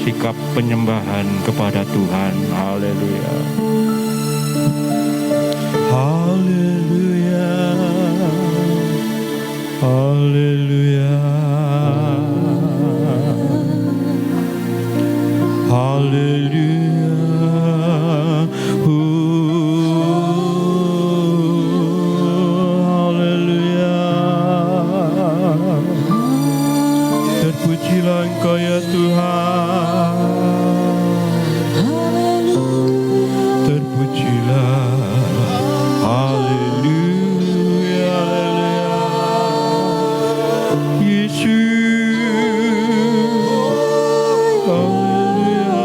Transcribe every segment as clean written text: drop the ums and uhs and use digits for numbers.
sikap penyembahan kepada Tuhan. Haleluya. Haleluya. Haleluya. Haleluya. Haleluya. Terpujilah Engkau ya Tuhan. Terpujilah. Haleluya. Yesus. Haleluya.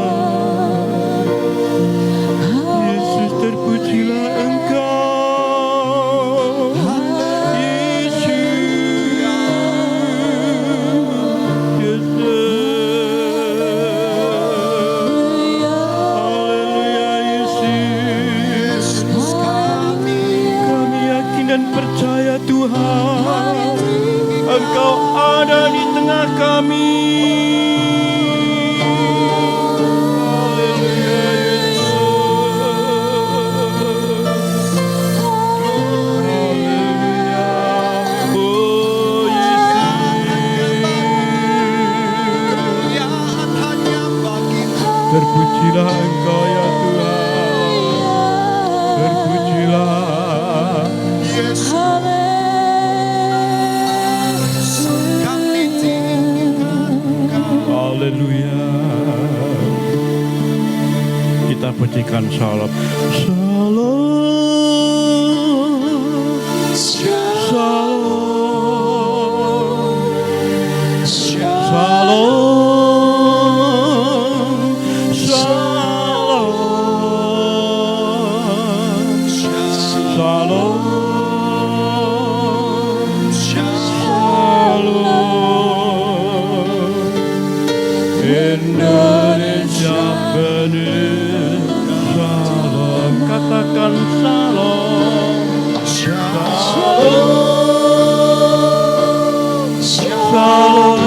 Yesus, terpujilah Engkau. Yesus. Haleluya Yesus. Kami yakin dan percaya Tuhan, Engkau ada di tengah kami. Haleluya Yesus. Haleluya. Oh Yesus. Terpujilah Engkau ya Tuhan. Terpujilah. Haleluya. Kita pujikan shalom. Shalom. Shalom. Shalom. Shalom. Shalom. Indonesia penuh shalom. Katakan shalom. Shalom. Shalom.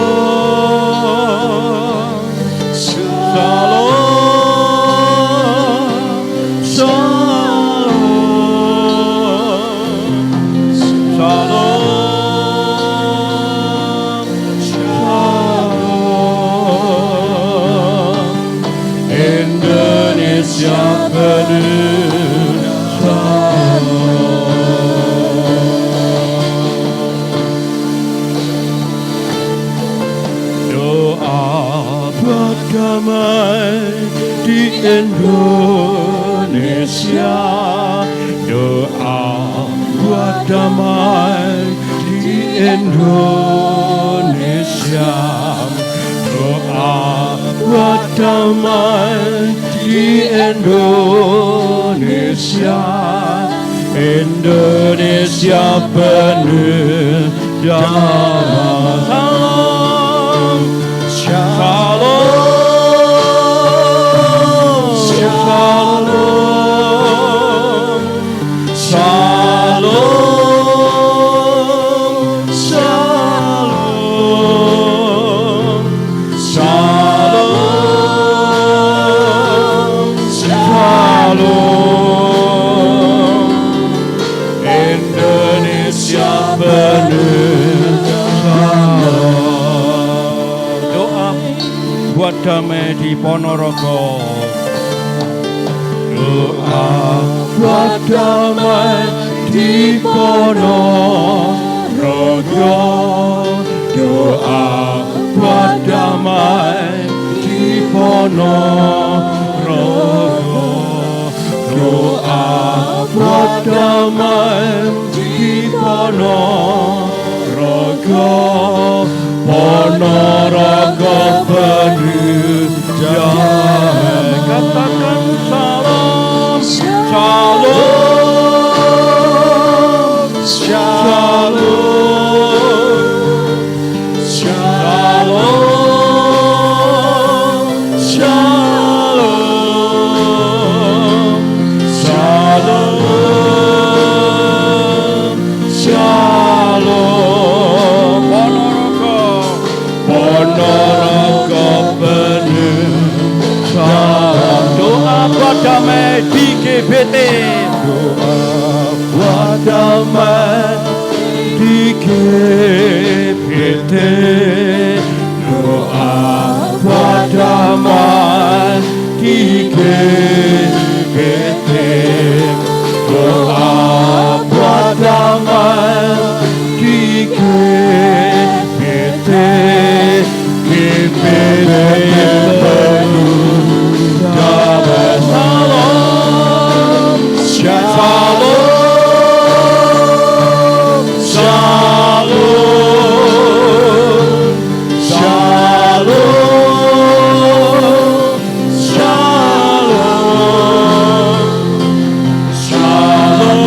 Indonesia penuh shalom. Doa buat damai di Indonesia. Doa buat damai di Indonesia. Doa buat damai di Indonesia. Indonesia penuh damai. Shalom. Shalom. Shalom. Shalom. Shalom. Shalom. Indonesia penuh shalom. Doa buat damai di Ponorogo. Doa buat damai di Ponorogo. Doa buat damai di Ponorogo. Doa buat damai di Ponorogo. Ponorogo penuh damai. Katakan salam. Shalom. Shalom. Shalom. Shalom. Shalom. Shalom. Ponorogo penuh damai di GBT. Doa buat damai di GBT. Doa buat damai di GBT. GBT penuh damai. Shalom, shalom, shalom, shalom, shalom,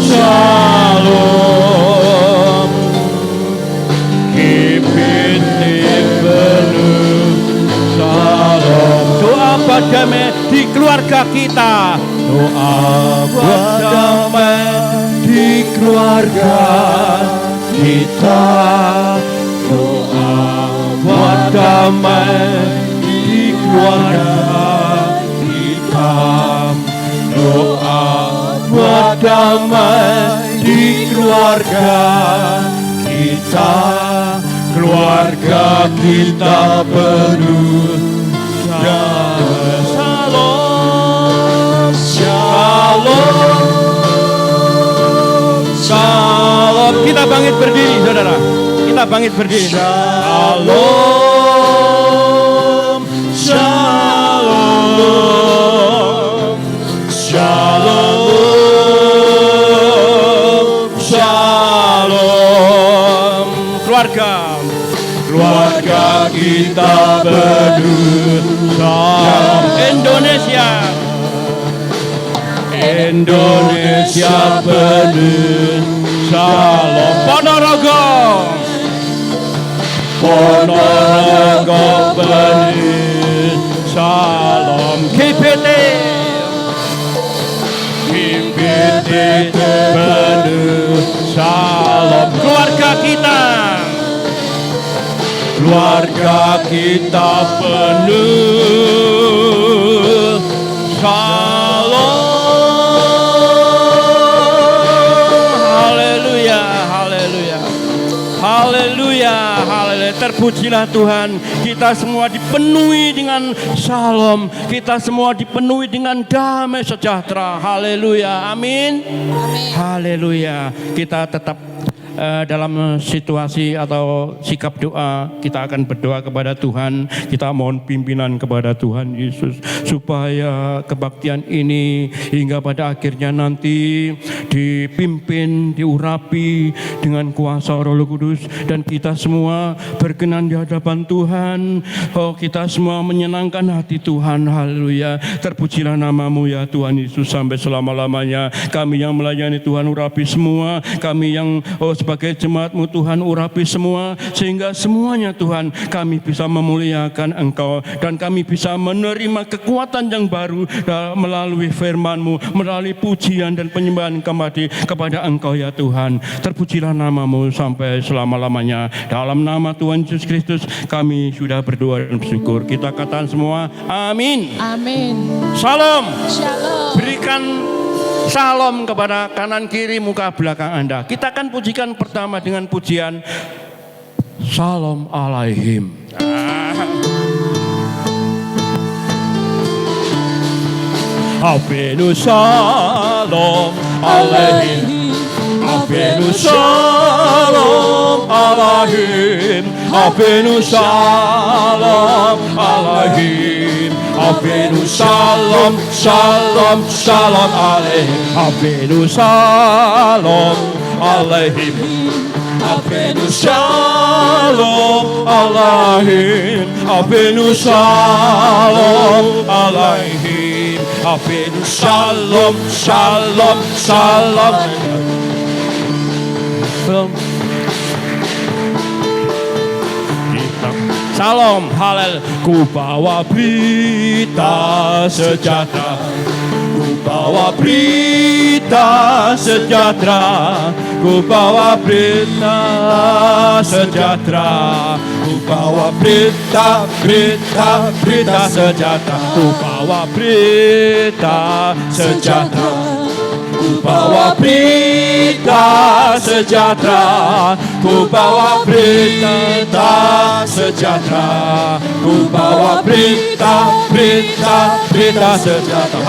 shalom. GBT penuh shalom. Doa buat damai di keluarga kita. Doa buat damai di keluarga kita. Doa buat damai di keluarga kita. Doa buat damai di keluarga kita. Keluarga kita penuh damai. Shalom, shalom, shalom. Kita bangkit berdiri, saudara. Kita bangkit berdiri. Shalom, shalom, shalom, shalom. Keluarga kita penuh shalom. Indonesia penuh shalom. Ponorogo penuh shalom. GBT penuh shalom. Keluarga kita penuh shalom. Haleluya, haleluya. Terpujilah Tuhan. Kita semua dipenuhi dengan shalom. Kita semua dipenuhi dengan damai sejahtera. Haleluya, amin. Haleluya. Kita tetap dalam situasi atau sikap doa, kita akan berdoa kepada Tuhan. Kita mohon pimpinan kepada Tuhan Yesus supaya kebaktian ini hingga pada akhirnya nanti dipimpin, diurapi dengan kuasa Roh Kudus, dan kita semua berkenan di hadapan Tuhan. Oh, kita semua menyenangkan hati Tuhan. Haleluya. Terpujilah namamu ya Tuhan Yesus sampai selama-lamanya. Kami yang melayani Tuhan urapi semua. Kami yang sebagai jemaat-Mu Tuhan urapi semua, sehingga semuanya Tuhan kami bisa memuliakan Engkau, dan kami bisa menerima kekuatan yang baru melalui firman-Mu, melalui pujian dan penyembahan kembali kepada Engkau ya Tuhan. Terpujilah namamu sampai selama-lamanya. Dalam nama Tuhan Yesus Kristus kami sudah berdoa dan bersyukur. Kita katakan semua amin. Amin. Shalom. Shalom. Berikan shalom kepada kanan kiri muka belakang Anda. Kita akan pujikan pertama dengan pujian Shalom Alaihim. Avenu Shalom Alaihim. Avenu Shalom Alaihim. Avenu Shalom Alaihim. Avenu Shalom, Shalom, Shalom Alaihim. Avenu Shalom Alaihim. Avenu Shalom Alaihim. Avenu Shalom Alaihim. Avenu Shalom, Shalom, Shalom. Shalom, halal. Ku bawa berita sejahtera. Ku bawa berita sejahtera. Ku bawa berita sejahtera. Ku bawa berita sejahtera. Ku bawa berita sejahtera. bawa berita sejahtera, ku bawa berita sejahtera, ku bawa berita sejahtera.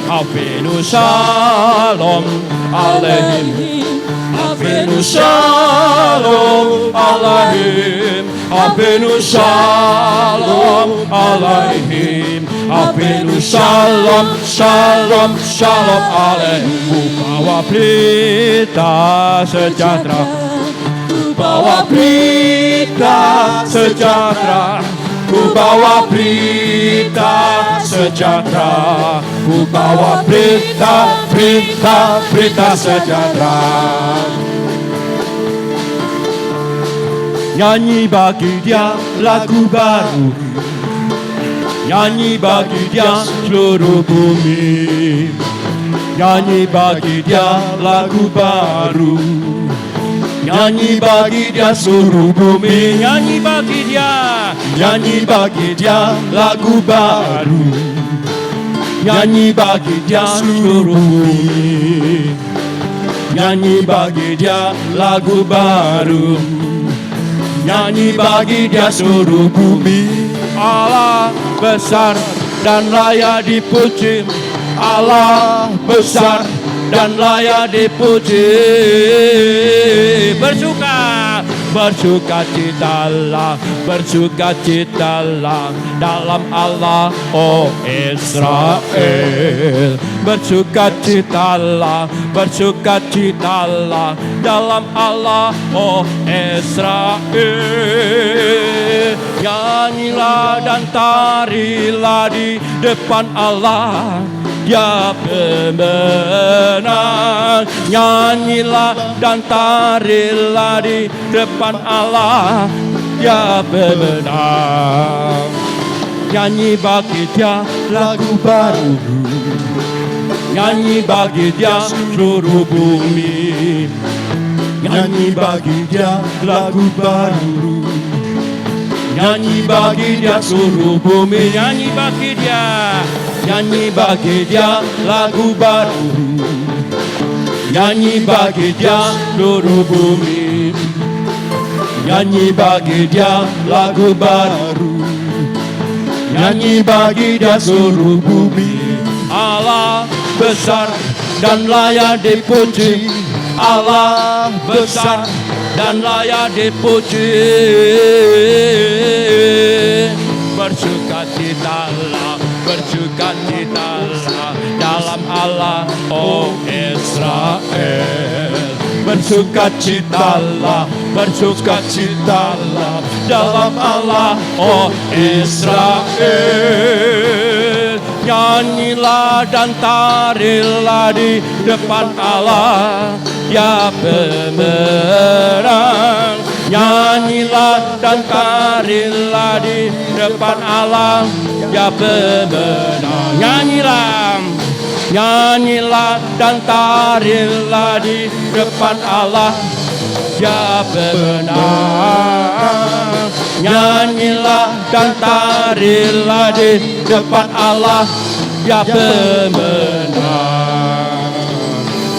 Avenu shalom aleihim, Avenu shalom aleihim, Avenu shalom aleihim, Avenu shalom aleihim. Ku bawa berita sejahtera, ku bawa berita sejahtera, ku bawa berita sejahtera, ku bawa berita sejahtera. Nyanyi bagi dia lagu baru, nyanyi bagi dia seluruh bumi, nyanyi bagi dia lagu baru, nyanyi bagi dia seluruh bumi, nyanyi bagi dia lagu baru, nyanyi bagi dia seluruh bumi, nyanyi bagi dia lagu baru, nyanyi bagi dia seluruh bumi. Allah besar dan layak dipuji, Allah besar dan layak dipuji. Bersukacitalah dalam Allah, oh Israel. Bersukacitalah dalam Allah, oh Israel. Nyanyilah dan tarilah di depan Allah, Dia pemenang. Nyanyilah dan tarilah di depan Allah, Dia pemenang. Nyanyi bagi Dia lagu baru, nyanyi bagi Dia seluruh bumi, nyanyi bagi Dia lagu baru, nyanyi bagi Dia seluruh bumi, nyanyi bagi Dia lagu baru, nyanyi bagi Dia seluruh bumi, nyanyi bagi Dia lagu baru, nyanyi bagi Dia seluruh bumi. Allah besar dan layak dipuji, Allah besar dan layak dipuji. Bersukacitalah dalam Allah, oh Israel. Bersukacitalah dalam Allah, oh Israel. Nyanyilah dan tarilah di depan Allah, Dia pemenang. Nyanyilah dan tarilah di depan Allah, Dia pemenang. Nyanyilah dan tarilah di depan Allah, Dia pemenang. Nyanyilah dan tarilah di depan Allah, Dia pemenang.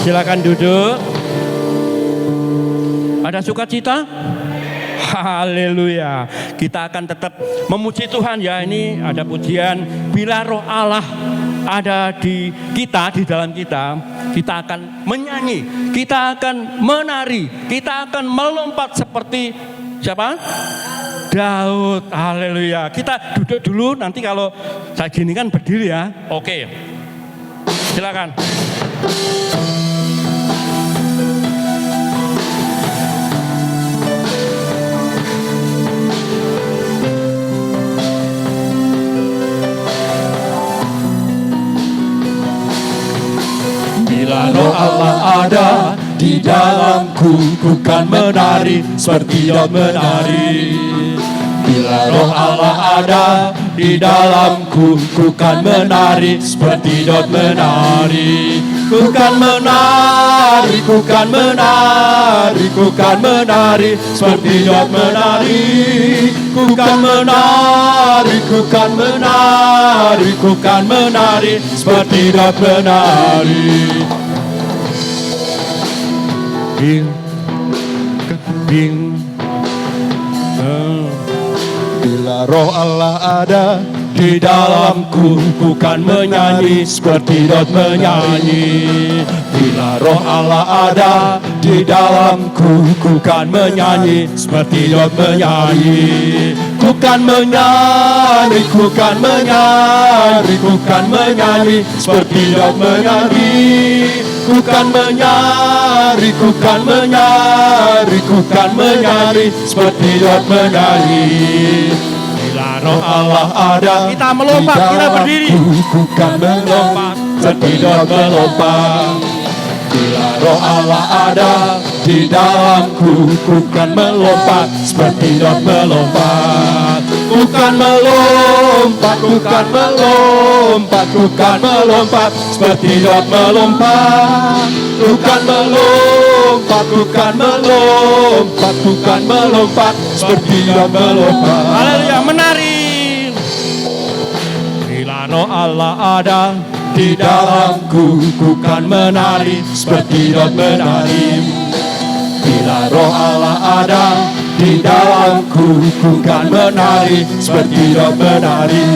Silakan duduk. Ada sukacita? Haleluya. Kita akan tetap memuji Tuhan ya. Ini ada pujian bila roh Allah ada di kita, di dalam kita, kita akan menyanyi, kita akan menari, kita akan melompat seperti siapa? Daud. Haleluya. Kita duduk dulu, nanti kalau saya gini kan berdiri ya. Oke. Silakan. Bila roh Allah ada di dalamku, ku kan menari seperti Daud menari. Bila roh Allah ada di dalamku, ku kan menari seperti Daud menari. Ku kan menari, ku kan menari, ku kan menari seperti Daud menari. Ku kan menari, ku kan menari, ku kan menari seperti Daud menari. Bila roh Allah ada di dalamku, ku kan menyanyi seperti Daud menyanyi. Bila roh Allah ada di dalamku, ku kan menyanyi seperti Daud menyanyi. Ku kan menyanyi, ku kan menyanyi, ku kan menyanyi seperti Daud menyanyi. Ku kan menyanyi, ku kan menyanyi, ku kan menyanyi seperti Daud menyanyi. Bila roh Allah ada, Kita melompat, kita berdiri. Ku kan melompat seperti Daud melompat. Bila roh Allah ada di dalamku, ku kan melompat seperti Daud melompat. Ku kan melompat, ku kan melompat, ku kan melompat seperti Daud melompat. Ku kan melompat, ku kan melompat, ku kan melompat seperti Daud melompat. Haleluya, menari. Bila roh Allah ada di dalamku, ku kan menari seperti Daud menari. Bila roh Allah ada di dalamku, ku kan menari seperti Daud menari.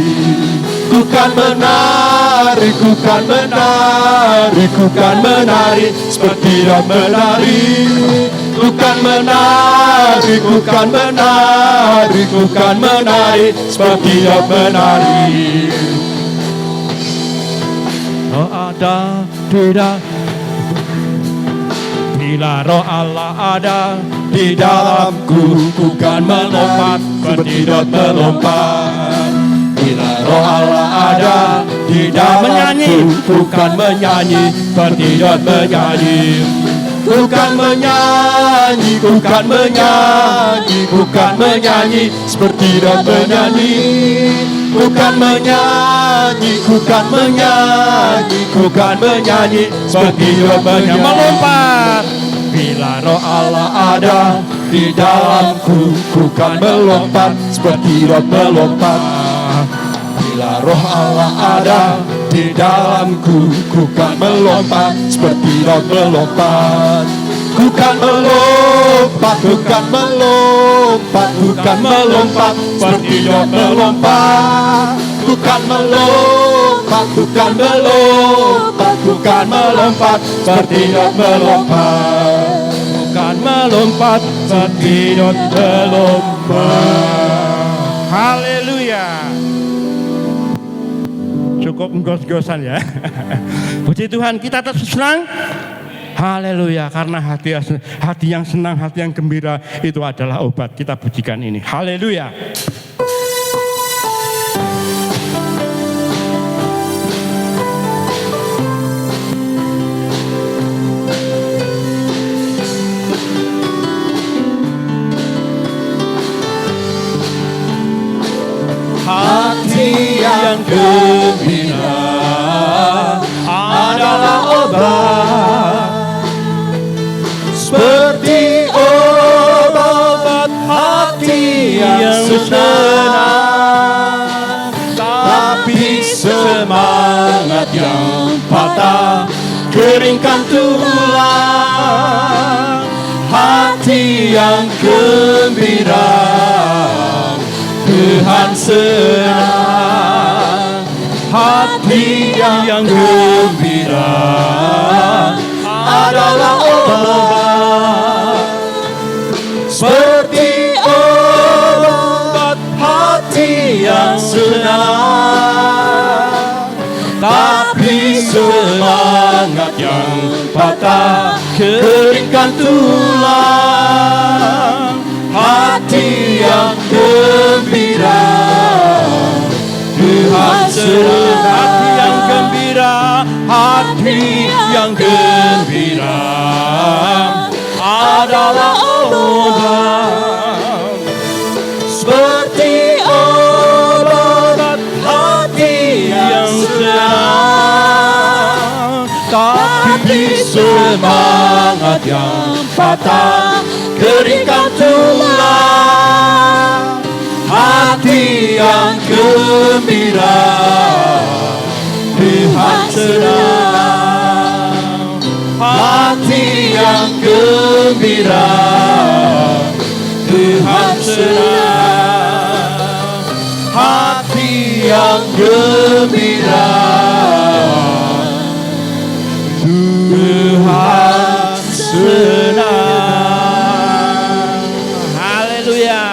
Ku kan menari, ku kan menari, ku kan menari seperti Daud menari. Ku kan menari, ku kan menari, ku kan menari seperti Daud menari. Roh ada tidak, bila roh Allah ada di dalamku, ku kan melompat seperti Daud melompat. Bila roh Allah ada di dalamku, ku kan menyanyi seperti Daud menyanyi. Ku kan menyanyi, ku kan menyanyi, ku kan menyanyi seperti Daud menyanyi. Ku kan menyanyi, ku kan menyanyi, ku kan menyanyi seperti Daud menyanyi. Melompat. Bila roh Allah ada di dalamku, ku kan melompat seperti Daud melompat. Bila roh Allah ada di dalamku, ku kan melompat seperti Daud melompat. Ku kan melompat, ku kan melompat, ku kan melompat seperti Daud melompat. Ku kan melompat, ku kan melompat, ku kan melompat seperti Daud melompat. Ku kan melompat seperti Daud melompat. Haleluya. Cukup gos-gosan ya. Puji Tuhan, kita tetap senang. Haleluya, karena hati yang senang, hati yang gembira itu adalah obat. Kita pujikan ini. Haleluya. Hati yang gembira adalah obat, seperti obat hati yang senang. Tapi semangat yang patah keringkan tulang. Hati yang gembira Tuhan senang. Hati yang gembira adalah obat, seperti obat hati yang senang. Tapi semangat yang patah keringkan tulang. Hati yang gembira Tuhan senang. Hati yang gembira, hati yang gembira adalah obat, seperti obat hati yang senang. Tapi semangat yang patah keringkan tulang. Hati yang gembira Tuhan senang. Hati yang gembira, Tuhan senang. Hati yang gembira, Tuhan senang. Haleluya.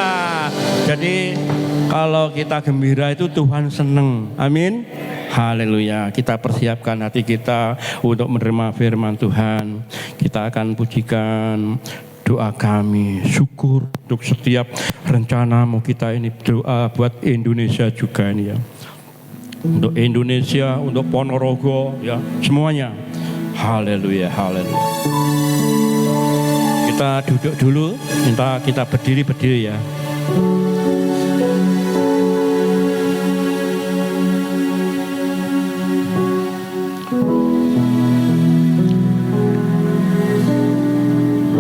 Jadi kalau kita gembira itu Tuhan senang. Amin. Haleluya. Kita persiapkan hati kita untuk menerima firman Tuhan. Kita akan pujikan doa kami, syukur untuk setiap rencanamu. Kita ini doa buat Indonesia juga ini ya. Untuk Indonesia, untuk Ponorogo ya, semuanya. Haleluya, haleluya. Kita duduk dulu, minta kita berdiri ya.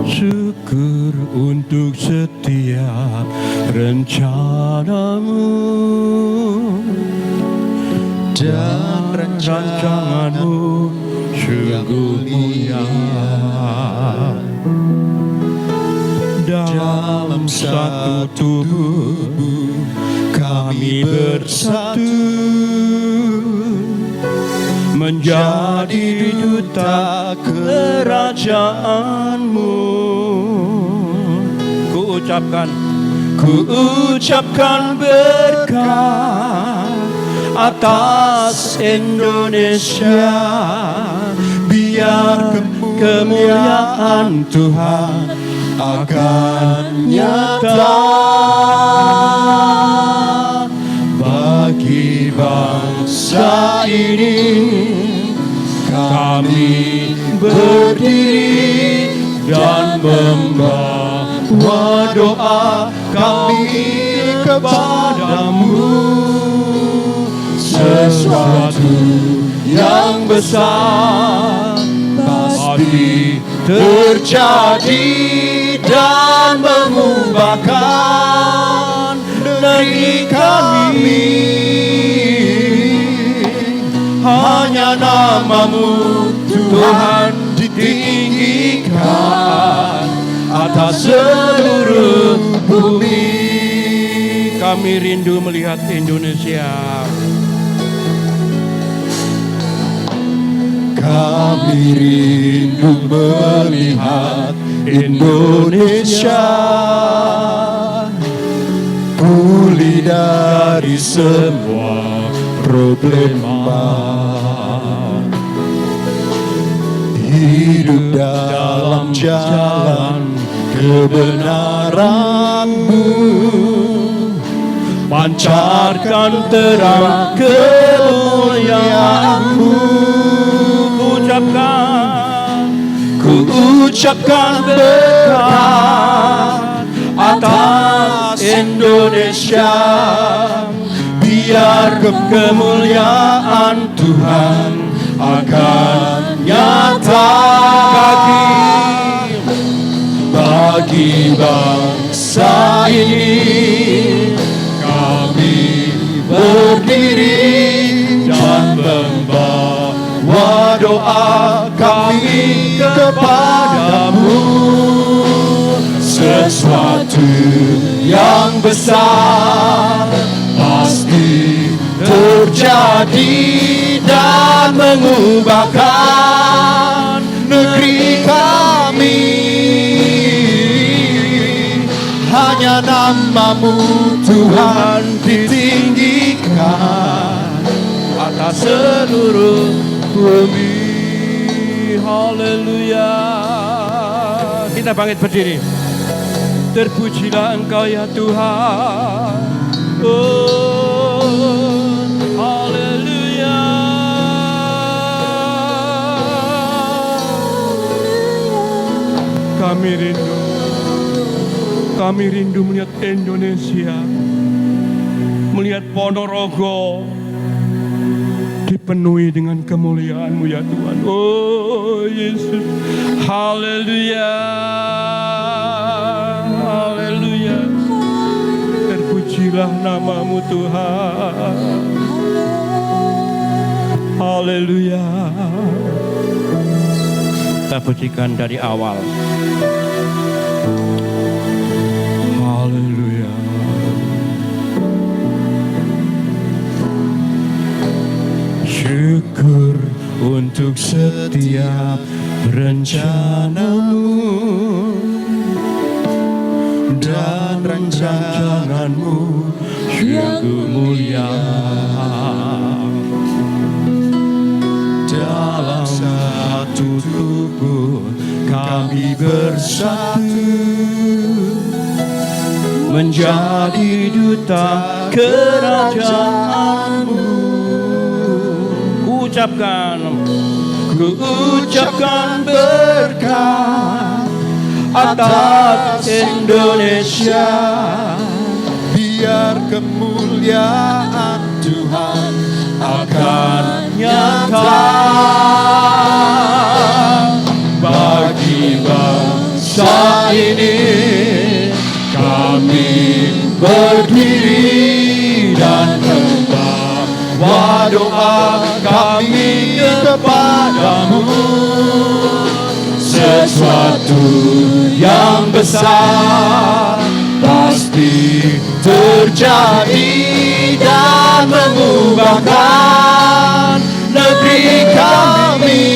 Syukur untuk setiap rencanamu dan rancanganmu sungguh mulia. Dalam satu tubuh kami bersatu menjadi duta kerajaanmu. Ku ucapkan berkat atas Indonesia, biar kemuliaan Tuhan akan nyata bagi bangsa ini. Kami berdiri dan membawa doa kami kepadamu. Sesuatu yang besar pasti terjadi dan mengubahkan negeri kami. Hanya namamu Tuhan ditinggikan atas seluruh bumi. Kami rindu melihat Indonesia. Kami rindu melihat Indonesia pulih dari semua problema, hidup dalam jalan kebenaran-Mu, pancarkan terang kemuliaan-Mu. Ku ucapkan berkat atas Indonesia, biar kemuliaan Tuhan akan nyata bagi bangsa ini. Kami berdiri dan membawa doa kami kepadamu. Sesuatu yang besar pasti terjadi dan mengubahkan negeri kami. Hanya namamu Tuhan ditinggikan atas seluruh bumi. Haleluya. Kita bangkit berdiri. Terpujilah Engkau ya Tuhan. Oh, haleluya. Kami rindu melihat Indonesia, melihat Ponorogo dipenuhi dengan kemuliaan-Mu ya Tuhan. Oh Yesus, haleluya, haleluya. Terpujilah namamu Tuhan. Haleluya. kita pujikan dari awal. Haleluya. Syukur untuk setiap rencanamu dan rancanganmu yang mulia. Dalam satu tubuh kami bersatu menjadi duta kerajaanmu. Ku ucapkan berkat atas Indonesia. Biar kemuliaan Tuhan Akan nyata bagi bangsa ini. Kami berdiri dan membawa doa kami kepadamu. Sesuatu yang besar pasti terjadi dan mengubahkan negeri kami.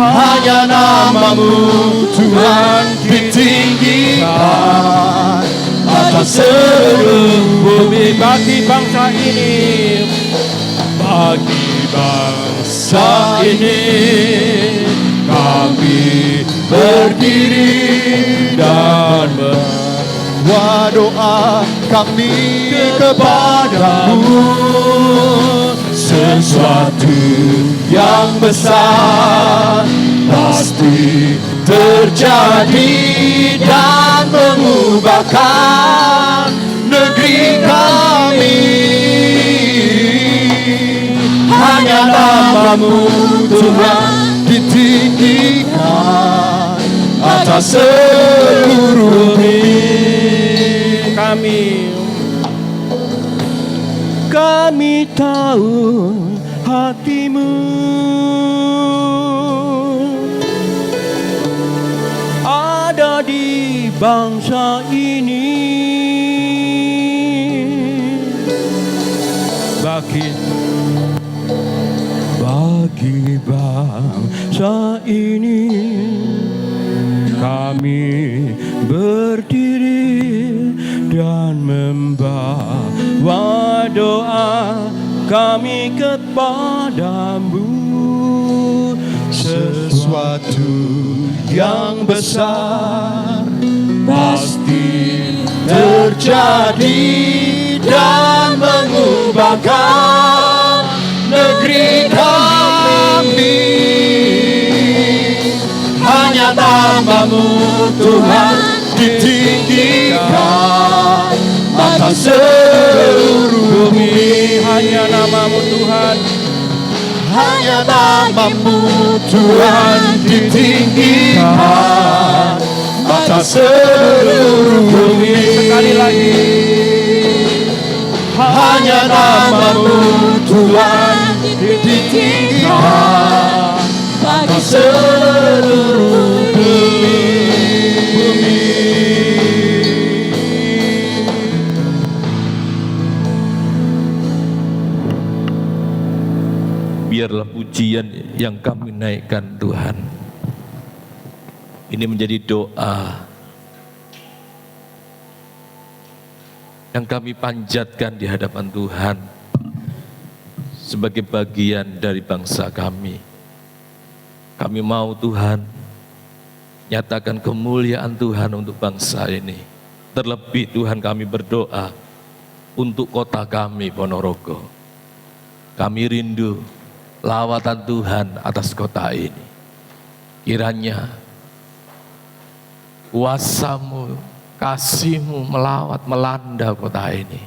Hanya namamu Tuhan ditinggikan atas seluruh bumi. Bagi bangsa ini, bagi bangsa ini, kami berdiri dan Wah doa kami kepadamu. Sesuatu yang besar pasti terjadi dan mengubahkan negeri kami. Hanya namamu Tuhan ditinggikan atas seluruh bumi. Kami tahu hatimu ada di bangsa ini. Bagi bangsa ini kami berdiri dan membawa doa kami kepadamu. Sesuatu yang besar pasti terjadi dan mengubahkan negeri kami. Hanya namamu Tuhan ditinggikan atas seluruh bumi. Hanya namamu Tuhan, hanya namamu Tuhan ditinggikan atas seluruh bumi. Sekali lagi, hanya namamu Tuhan ditinggikan atas seluruh bumi. Biarlah pujian yang kami naikkan Tuhan ini menjadi doa yang kami panjatkan di hadapan Tuhan sebagai bagian dari bangsa kami. Kami mau Tuhan nyatakan kemuliaan Tuhan untuk bangsa ini. Terlebih Tuhan kami berdoa untuk kota kami Ponorogo. Kami rindu lawatan Tuhan atas kota ini. Kiranya kuasa-Mu, kasih-Mu melawat, melanda kota ini.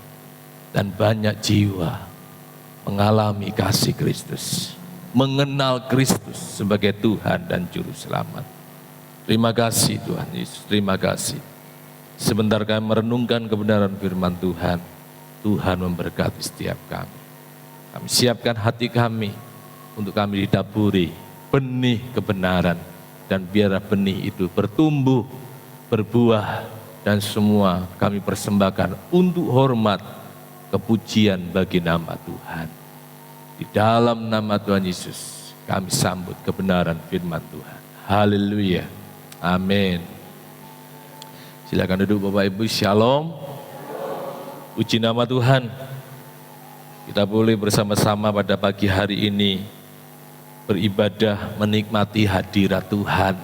Dan banyak jiwa mengalami kasih Kristus, mengenal Kristus sebagai Tuhan dan Juru Selamat. Terima kasih Tuhan Yesus, terima kasih. Sebentar kami merenungkan kebenaran firman Tuhan, Tuhan memberkati setiap kami. Kami siapkan hati kami untuk kami ditaburi benih kebenaran, dan biarlah benih itu bertumbuh, berbuah, dan semua kami persembahkan untuk hormat kepujian bagi nama Tuhan. Di dalam nama Tuhan Yesus kami sambut kebenaran firman Tuhan. Haleluya. Amin. Silakan duduk Bapak Ibu. Shalom. Puji nama Tuhan. Kita boleh bersama-sama pada pagi hari ini beribadah, menikmati hadirat Tuhan.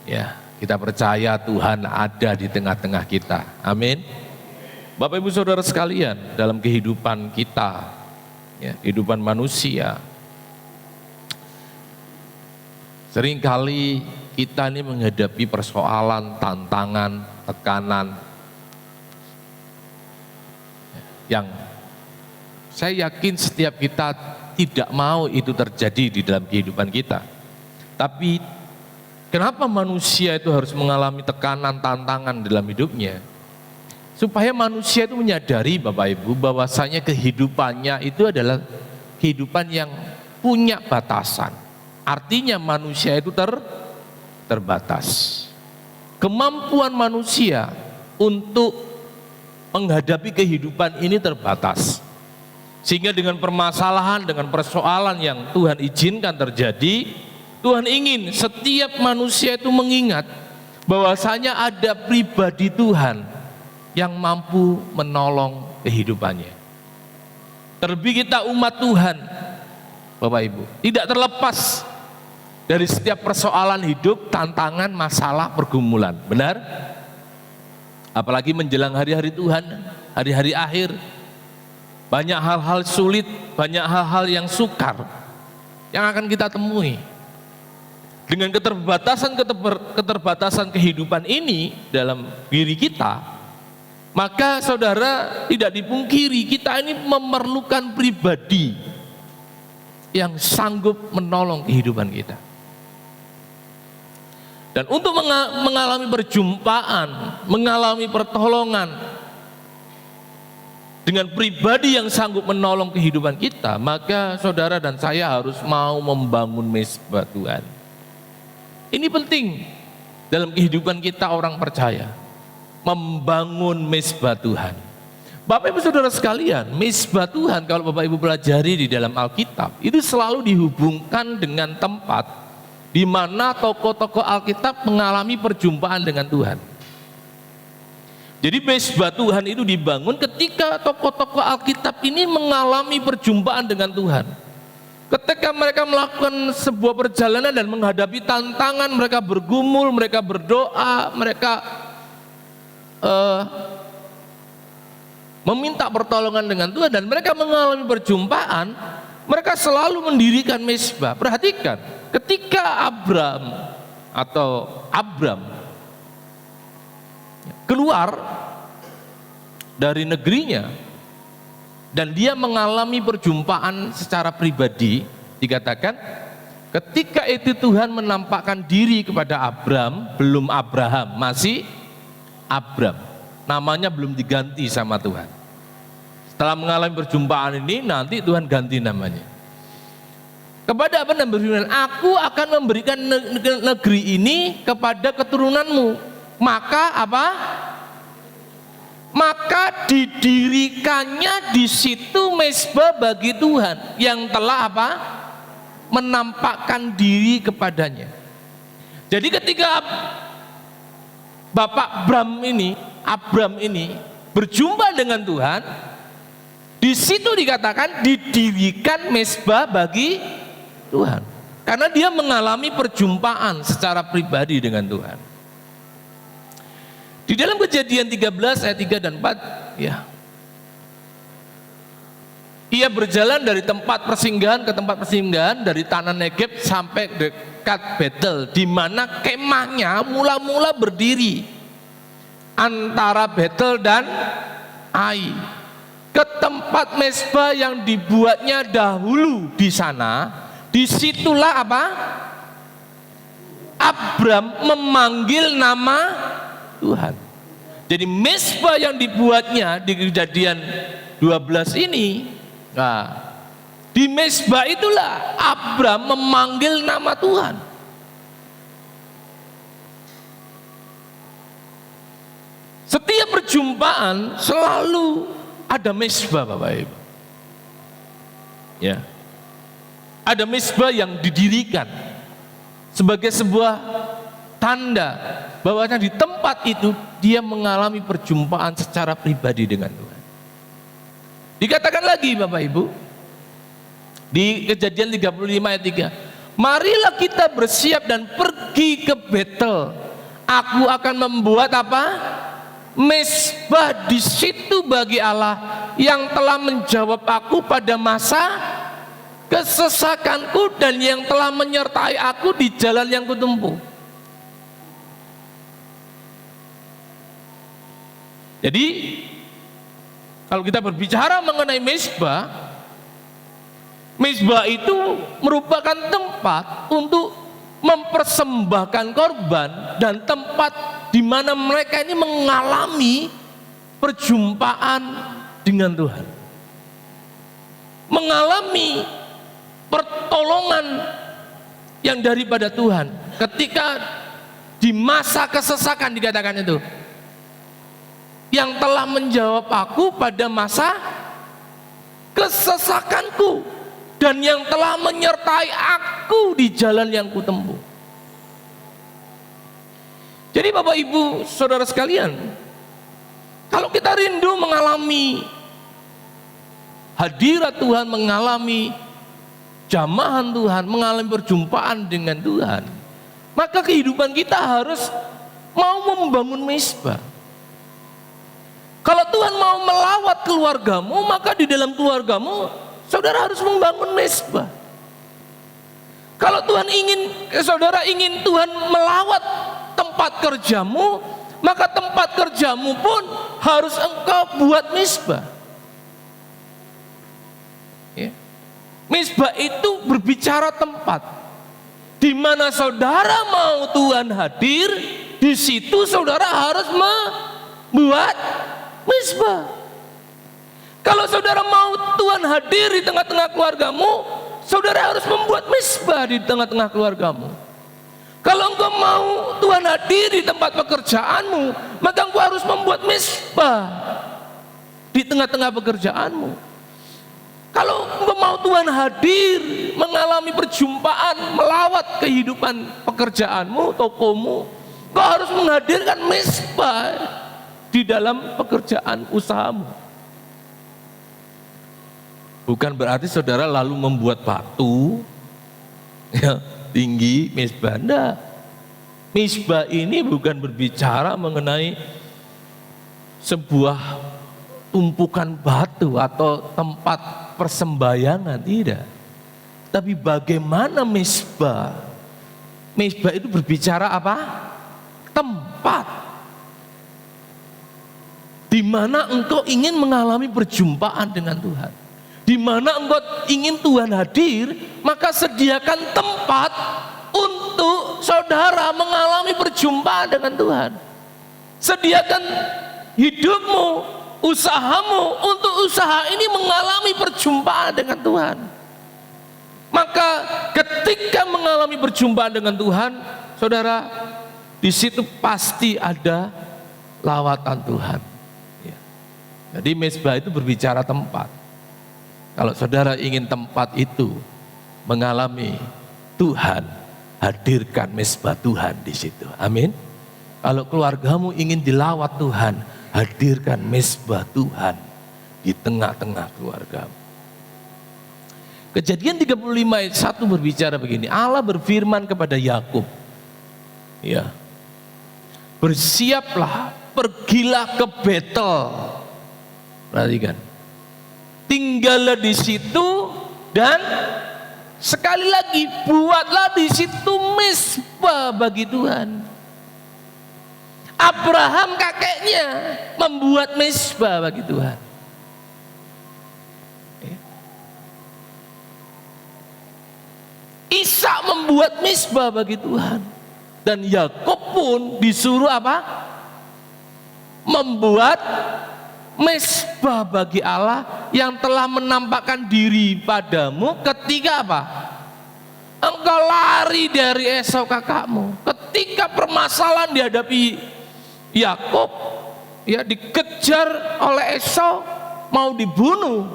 Ya, kita percaya Tuhan ada di tengah-tengah kita. Amin. Bapak Ibu Saudara sekalian, dalam kehidupan kita, ya, kehidupan manusia, seringkali kita ini menghadapi persoalan, tantangan, tekanan yang saya yakin setiap kita tidak mau itu terjadi di dalam kehidupan kita. Tapi kenapa manusia itu harus mengalami tekanan, tantangan dalam hidupnya? Supaya manusia itu menyadari Bapak Ibu bahwasanya kehidupannya itu adalah kehidupan yang punya batasan. Artinya manusia itu terbatas. Kemampuan manusia untuk menghadapi kehidupan ini terbatas. Sehingga dengan permasalahan, dengan persoalan yang Tuhan izinkan terjadi, Tuhan ingin setiap manusia itu mengingat bahwasanya ada pribadi Tuhan yang mampu menolong kehidupannya. Terlebih kita umat Tuhan, Bapak Ibu, tidak terlepas dari setiap persoalan hidup, tantangan, masalah, pergumulan. Benar? Apalagi menjelang hari-hari Tuhan, hari-hari akhir, banyak hal-hal sulit, banyak hal-hal yang sukar yang akan kita temui. Dengan keterbatasan kehidupan ini dalam diri kita, maka saudara tidak dipungkiri kita ini memerlukan pribadi yang sanggup menolong kehidupan kita. Dan untuk mengalami perjumpaan, mengalami pertolongan dengan pribadi yang sanggup menolong kehidupan kita, maka saudara dan saya harus mau membangun mezbah Tuhan. Ini penting dalam kehidupan kita orang percaya, membangun mezbah Tuhan. Bapak Ibu Saudara sekalian, mezbah Tuhan kalau Bapak Ibu pelajari di dalam Alkitab, itu selalu dihubungkan dengan tempat di mana tokoh-tokoh Alkitab mengalami perjumpaan dengan Tuhan. Jadi mezbah Tuhan itu dibangun ketika tokoh-tokoh Alkitab ini mengalami perjumpaan dengan Tuhan. Ketika mereka melakukan sebuah perjalanan dan menghadapi tantangan, mereka bergumul, mereka berdoa, mereka meminta pertolongan dengan Tuhan, dan mereka mengalami perjumpaan, mereka selalu mendirikan mezbah. Perhatikan, ketika Abram keluar dari negerinya dan dia mengalami perjumpaan secara pribadi, dikatakan ketika itu Tuhan menampakkan diri kepada Abram, belum Abraham, masih Abram, namanya belum diganti sama Tuhan. Setelah mengalami perjumpaan ini, nanti Tuhan ganti namanya kepada Abram dan berfirman, aku akan memberikan negeri ini kepada keturunanmu. Maka apa? Maka didirikannya di situ mezbah bagi Tuhan yang telah apa? Menampakkan diri kepadanya. Jadi ketika Bapak Abram ini berjumpa dengan Tuhan, di situ dikatakan didirikan mezbah bagi Tuhan. Karena dia mengalami perjumpaan secara pribadi dengan Tuhan. Di dalam Kejadian 13 ayat 3 dan 4, ya, ia berjalan dari tempat persinggahan ke tempat persinggahan, dari tanah Negeb sampai dekat Betel, di mana kemahnya mula-mula berdiri antara Betel dan Ai, ke tempat mezbah yang dibuatnya dahulu di sana. Disitulah apa? Abram memanggil nama Tuhan. Jadi mezbah yang dibuatnya di Kejadian 12 ini, nah, Di mezbah itulah Abram memanggil nama Tuhan. Setiap perjumpaan selalu ada mezbah, Bapak Ibu. Ya. Ada mezbah yang didirikan sebagai sebuah tanda bahwa di tempat itu dia mengalami perjumpaan secara pribadi dengan Tuhan. Dikatakan lagi Bapak Ibu di Kejadian 35 ayat 3, marilah kita bersiap dan pergi ke Betel. Aku akan membuat apa? Mezbah di situ bagi Allah yang telah menjawab aku pada masa kesesakanku dan yang telah menyertai aku di jalan yang kutempuh. Jadi kalau kita berbicara mengenai mezbah, mezbah itu merupakan tempat untuk mempersembahkan korban dan tempat di mana mereka ini mengalami perjumpaan dengan Tuhan, mengalami pertolongan yang daripada Tuhan ketika di masa kesesakan. Dikatakan itu, yang telah menjawab aku pada masa kesesakanku dan yang telah menyertai aku di jalan yang kutempuh. Jadi Bapak Ibu Saudara sekalian, kalau kita rindu mengalami hadirat Tuhan, mengalami jamahan Tuhan, mengalami perjumpaan dengan Tuhan, maka kehidupan kita harus mau membangun mezbah. Kalau Tuhan mau melawat keluargamu, maka di dalam keluargamu saudara harus membangun mezbah. Kalau saudara ingin Tuhan melawat tempat kerjamu, maka tempat kerjamu pun harus engkau buat mezbah. Ya. Mezbah itu berbicara tempat di mana saudara mau Tuhan hadir, di situ saudara harus membuat mezbah. Kalau saudara mau Tuhan hadir di tengah-tengah keluargamu, saudara harus membuat mezbah di tengah-tengah keluargamu. Kalau engkau mau Tuhan hadir di tempat pekerjaanmu, maka engkau harus membuat mezbah di tengah-tengah pekerjaanmu. Kalau engkau mau Tuhan hadir, mengalami perjumpaan, melawat kehidupan pekerjaanmu, tokomu, engkau harus menghadirkan mezbah di dalam pekerjaan usahamu. Bukan berarti saudara lalu membuat batu ya, tinggi mezbah. Enggak. Mezbah ini bukan berbicara mengenai sebuah tumpukan batu atau tempat persembayangan, tidak. Tapi bagaimana mezbah? Mezbah itu berbicara apa? Tempat di mana engkau ingin mengalami perjumpaan dengan Tuhan. Di mana engkau ingin Tuhan hadir, maka sediakan tempat untuk saudara mengalami perjumpaan dengan Tuhan. Sediakan hidupmu, usahamu untuk usaha ini mengalami perjumpaan dengan Tuhan. Maka ketika mengalami perjumpaan dengan Tuhan, saudara, di situ pasti ada lawatan Tuhan. Ya. Jadi mezbah itu berbicara tempat. Kalau saudara ingin tempat itu mengalami Tuhan, hadirkan mezbah Tuhan di situ. Amin. Kalau keluargamu ingin dilawat Tuhan, hadirkan mezbah Tuhan di tengah-tengah keluargamu. Kejadian 35 ayat 1 berbicara begini. Allah berfirman kepada Yakub, ya, bersiaplah, pergilah ke Betel. Perhatikan. Tinggallah di situ dan sekali lagi buatlah di situ mezbah bagi Tuhan. Abraham kakeknya membuat mezbah bagi Tuhan. Ishak membuat mezbah bagi Tuhan. Dan Yakub pun disuruh apa? Membuat Mezbah bagi Allah yang telah menampakkan diri padamu ketika apa? Engkau lari dari Esau kakakmu. Ketika permasalahan dihadapi Yakub, ya, dikejar oleh Esau, mau dibunuh,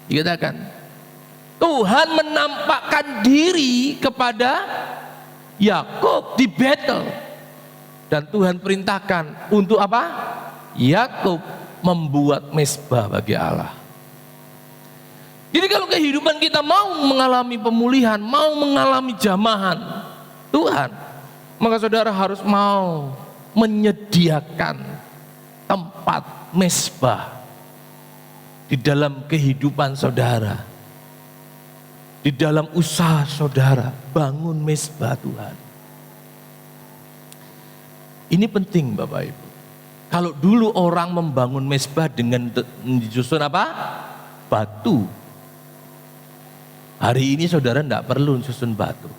dikatakan Tuhan menampakkan diri kepada Yakub di Betel, dan Tuhan perintahkan untuk apa? Yakub membuat mezbah bagi Allah. Jadi kalau kehidupan kita mau mengalami pemulihan, mau mengalami jamahan Tuhan, maka saudara harus mau menyediakan tempat mezbah di dalam kehidupan saudara, di dalam usaha saudara. Bangun mezbah Tuhan. Ini penting Bapak Ibu. Kalau dulu orang membangun mezbah dengan disusun apa? Batu. Hari ini saudara tidak perlu susun batu.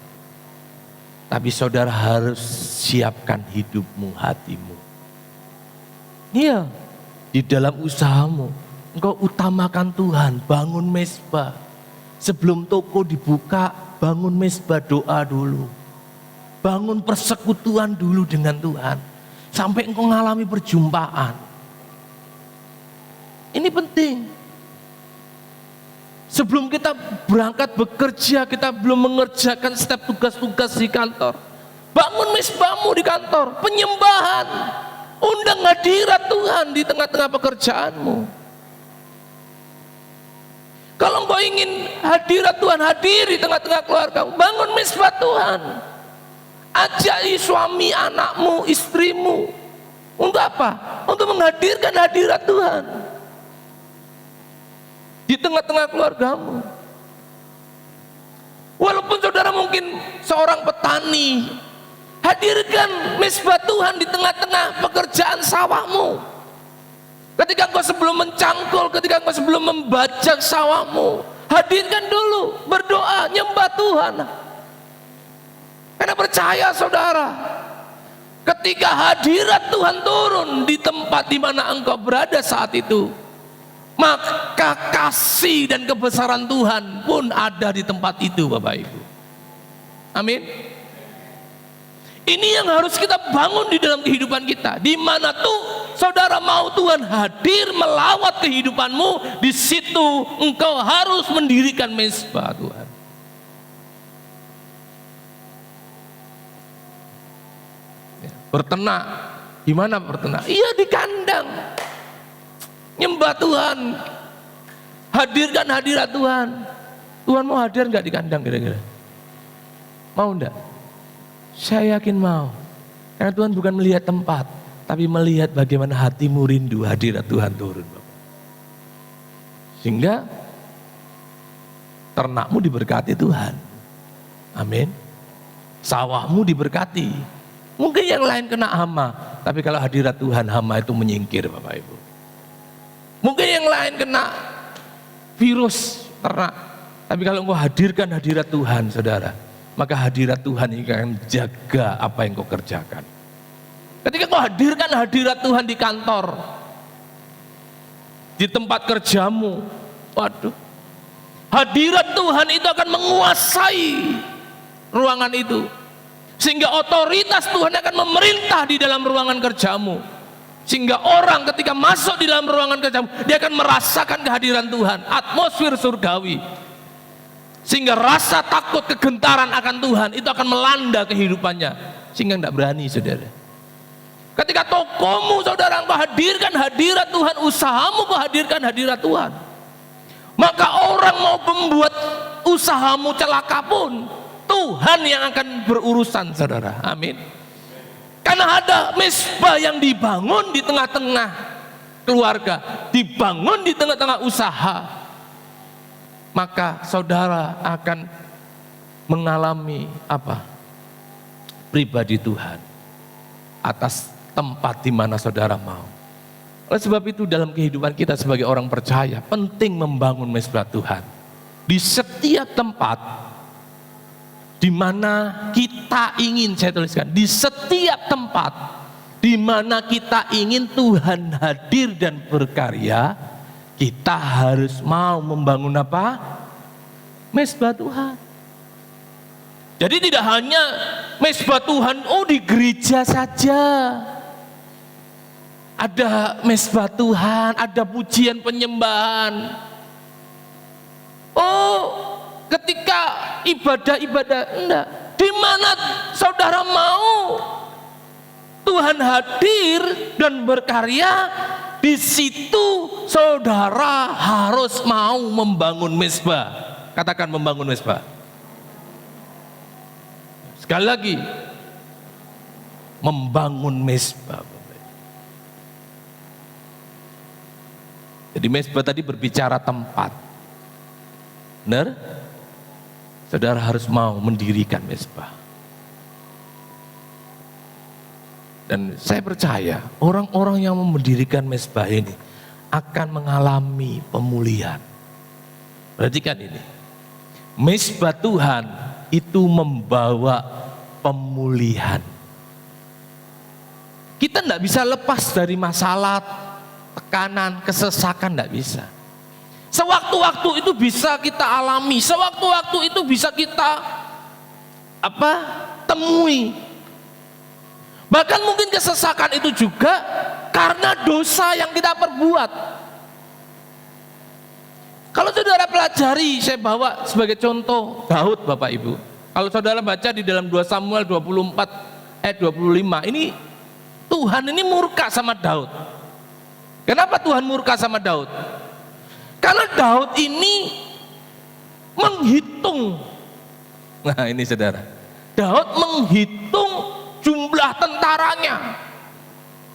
Tapi saudara harus siapkan hidupmu, hatimu. Iya, di dalam usahamu, engkau utamakan Tuhan, bangun mezbah. Sebelum toko dibuka, bangun mezbah, doa dulu. Bangun persekutuan dulu dengan Tuhan. Sampai engkau mengalami perjumpaan. Ini penting. Sebelum kita berangkat bekerja, kita belum mengerjakan setiap tugas-tugas di kantor. Bangun mezbahmu di kantor, penyembahan. Undang hadirat Tuhan di tengah-tengah pekerjaanmu. Kalau engkau ingin hadirat Tuhan hadir di tengah-tengah keluarga, bangun mezbah Tuhan. Ajai suami, anakmu, istrimu. Untuk apa? Untuk menghadirkan hadirat Tuhan di tengah-tengah keluargamu. Walaupun saudara mungkin seorang petani, hadirkan mezbah Tuhan di tengah-tengah pekerjaan sawahmu. Ketika engkau sebelum mencangkul, ketika engkau sebelum membajak sawahmu, hadirkan dulu, berdoa, nyembah Tuhan. Karena percaya saudara, ketika hadirat Tuhan turun di tempat di mana engkau berada saat itu, maka kasih dan kebesaran Tuhan pun ada di tempat itu Bapak Ibu. Amin. Ini yang harus kita bangun di dalam kehidupan kita. Di mana tuh saudara mau Tuhan hadir melawat kehidupanmu, di situ engkau harus mendirikan mezbah Tuhan. Berternak, di mana berternak? Iya di kandang. Nyembah Tuhan, hadirkan hadirat Tuhan. Tuhan mau hadir nggak di kandang kira-kira? Mau enggak? Saya yakin mau. Karena Tuhan bukan melihat tempat, tapi melihat bagaimana hatimu rindu hadirat Tuhan turun. Sehingga ternakmu diberkati Tuhan. Amin. Sawahmu diberkati. Mungkin yang lain kena hama, tapi kalau hadirat Tuhan, hama itu menyingkir Bapak Ibu. Mungkin yang lain kena virus ternak, tapi kalau engkau hadirkan hadirat Tuhan saudara, maka hadirat Tuhan ini akan jaga apa yang kau kerjakan. Ketika kau hadirkan hadirat Tuhan di kantor, di tempat kerjamu, waduh, hadirat Tuhan itu akan menguasai ruangan itu, sehingga otoritas Tuhan akan memerintah di dalam ruangan kerjamu, sehingga orang ketika masuk di dalam ruangan kerjamu, dia akan merasakan kehadiran Tuhan, atmosfer surgawi, sehingga rasa takut, kegentaran akan Tuhan itu akan melanda kehidupannya, sehingga tidak berani saudara. Ketika tokomu saudara engkau hadirkan hadirat Tuhan, usahamu kau hadirkan hadirat Tuhan, maka orang mau membuat usahamu celaka pun Tuhan yang akan berurusan saudara. Amin. Karena ada mezbah yang dibangun di tengah-tengah keluarga, dibangun di tengah-tengah usaha, maka saudara akan mengalami apa? Pribadi Tuhan atas tempat di mana saudara mau. Oleh sebab itu dalam kehidupan kita sebagai orang percaya penting membangun mezbah Tuhan di setiap tempat di mana kita ingin, saya tuliskan, di setiap tempat di mana kita ingin Tuhan hadir dan berkarya, kita harus mau membangun apa? Mezbah Tuhan. Jadi tidak hanya mezbah Tuhan, di gereja saja ada mezbah Tuhan, ada pujian penyembahan. Ketika ibadah-ibadah, enggak. Di mana saudara mau Tuhan hadir dan berkarya, di situ saudara harus mau membangun mezbah. Katakan membangun mezbah. Sekali lagi, membangun mezbah. Jadi mezbah tadi berbicara tempat. Benar? Saudara harus mau mendirikan mezbah. Dan saya percaya orang-orang yang mendirikan mezbah ini akan mengalami pemulihan. Perhatikan ini. Mezbah Tuhan itu membawa pemulihan. Kita tidak bisa lepas dari masalah, tekanan, kesesakan, tidak bisa. Sewaktu-waktu itu bisa kita alami, sewaktu-waktu itu bisa kita temui. Bahkan mungkin kesesakan itu juga karena dosa yang kita perbuat. Kalau saudara pelajari, saya bawa sebagai contoh Daud, Bapak Ibu. Kalau saudara baca di dalam 2 Samuel 24 ayat 25, ini Tuhan ini murka sama Daud. Kenapa Tuhan murka sama Daud? Karena Daud ini menghitung. Nah ini saudara, Daud menghitung jumlah tentaranya,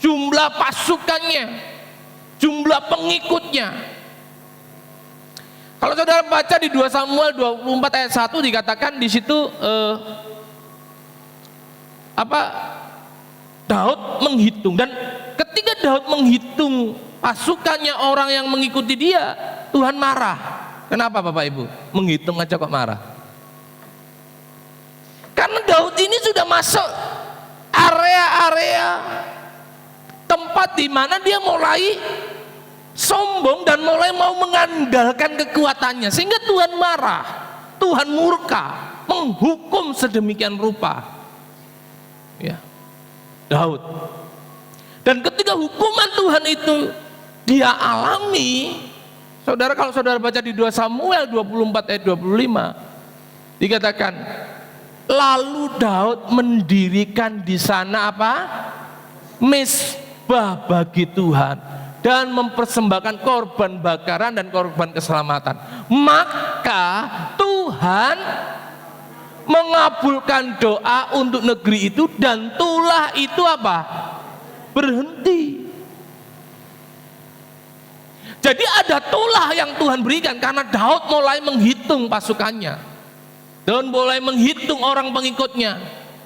jumlah pasukannya, jumlah pengikutnya. Kalau saudara baca di 2 Samuel 24 ayat 1 dikatakan di situ Daud menghitung, dan ketika Daud menghitung pasukannya, orang yang mengikuti dia, Tuhan marah. Kenapa Bapak Ibu? Menghitung aja kok marah? Karena Daud ini sudah masuk area-area tempat di mana dia mulai sombong dan mulai mau mengandalkan kekuatannya, sehingga Tuhan marah, Tuhan murka, menghukum sedemikian rupa. Ya, Daud. Dan ketika hukuman Tuhan itu dia alami, saudara, kalau saudara baca di 2 Samuel 24 ayat 25, dikatakan, lalu Daud mendirikan di sana mezbah bagi Tuhan dan mempersembahkan korban bakaran dan korban keselamatan. Maka Tuhan mengabulkan doa untuk negeri itu, dan tulah itu berhenti. Jadi ada tulah yang Tuhan berikan karena Daud mulai menghitung pasukannya, Daud mulai menghitung orang pengikutnya.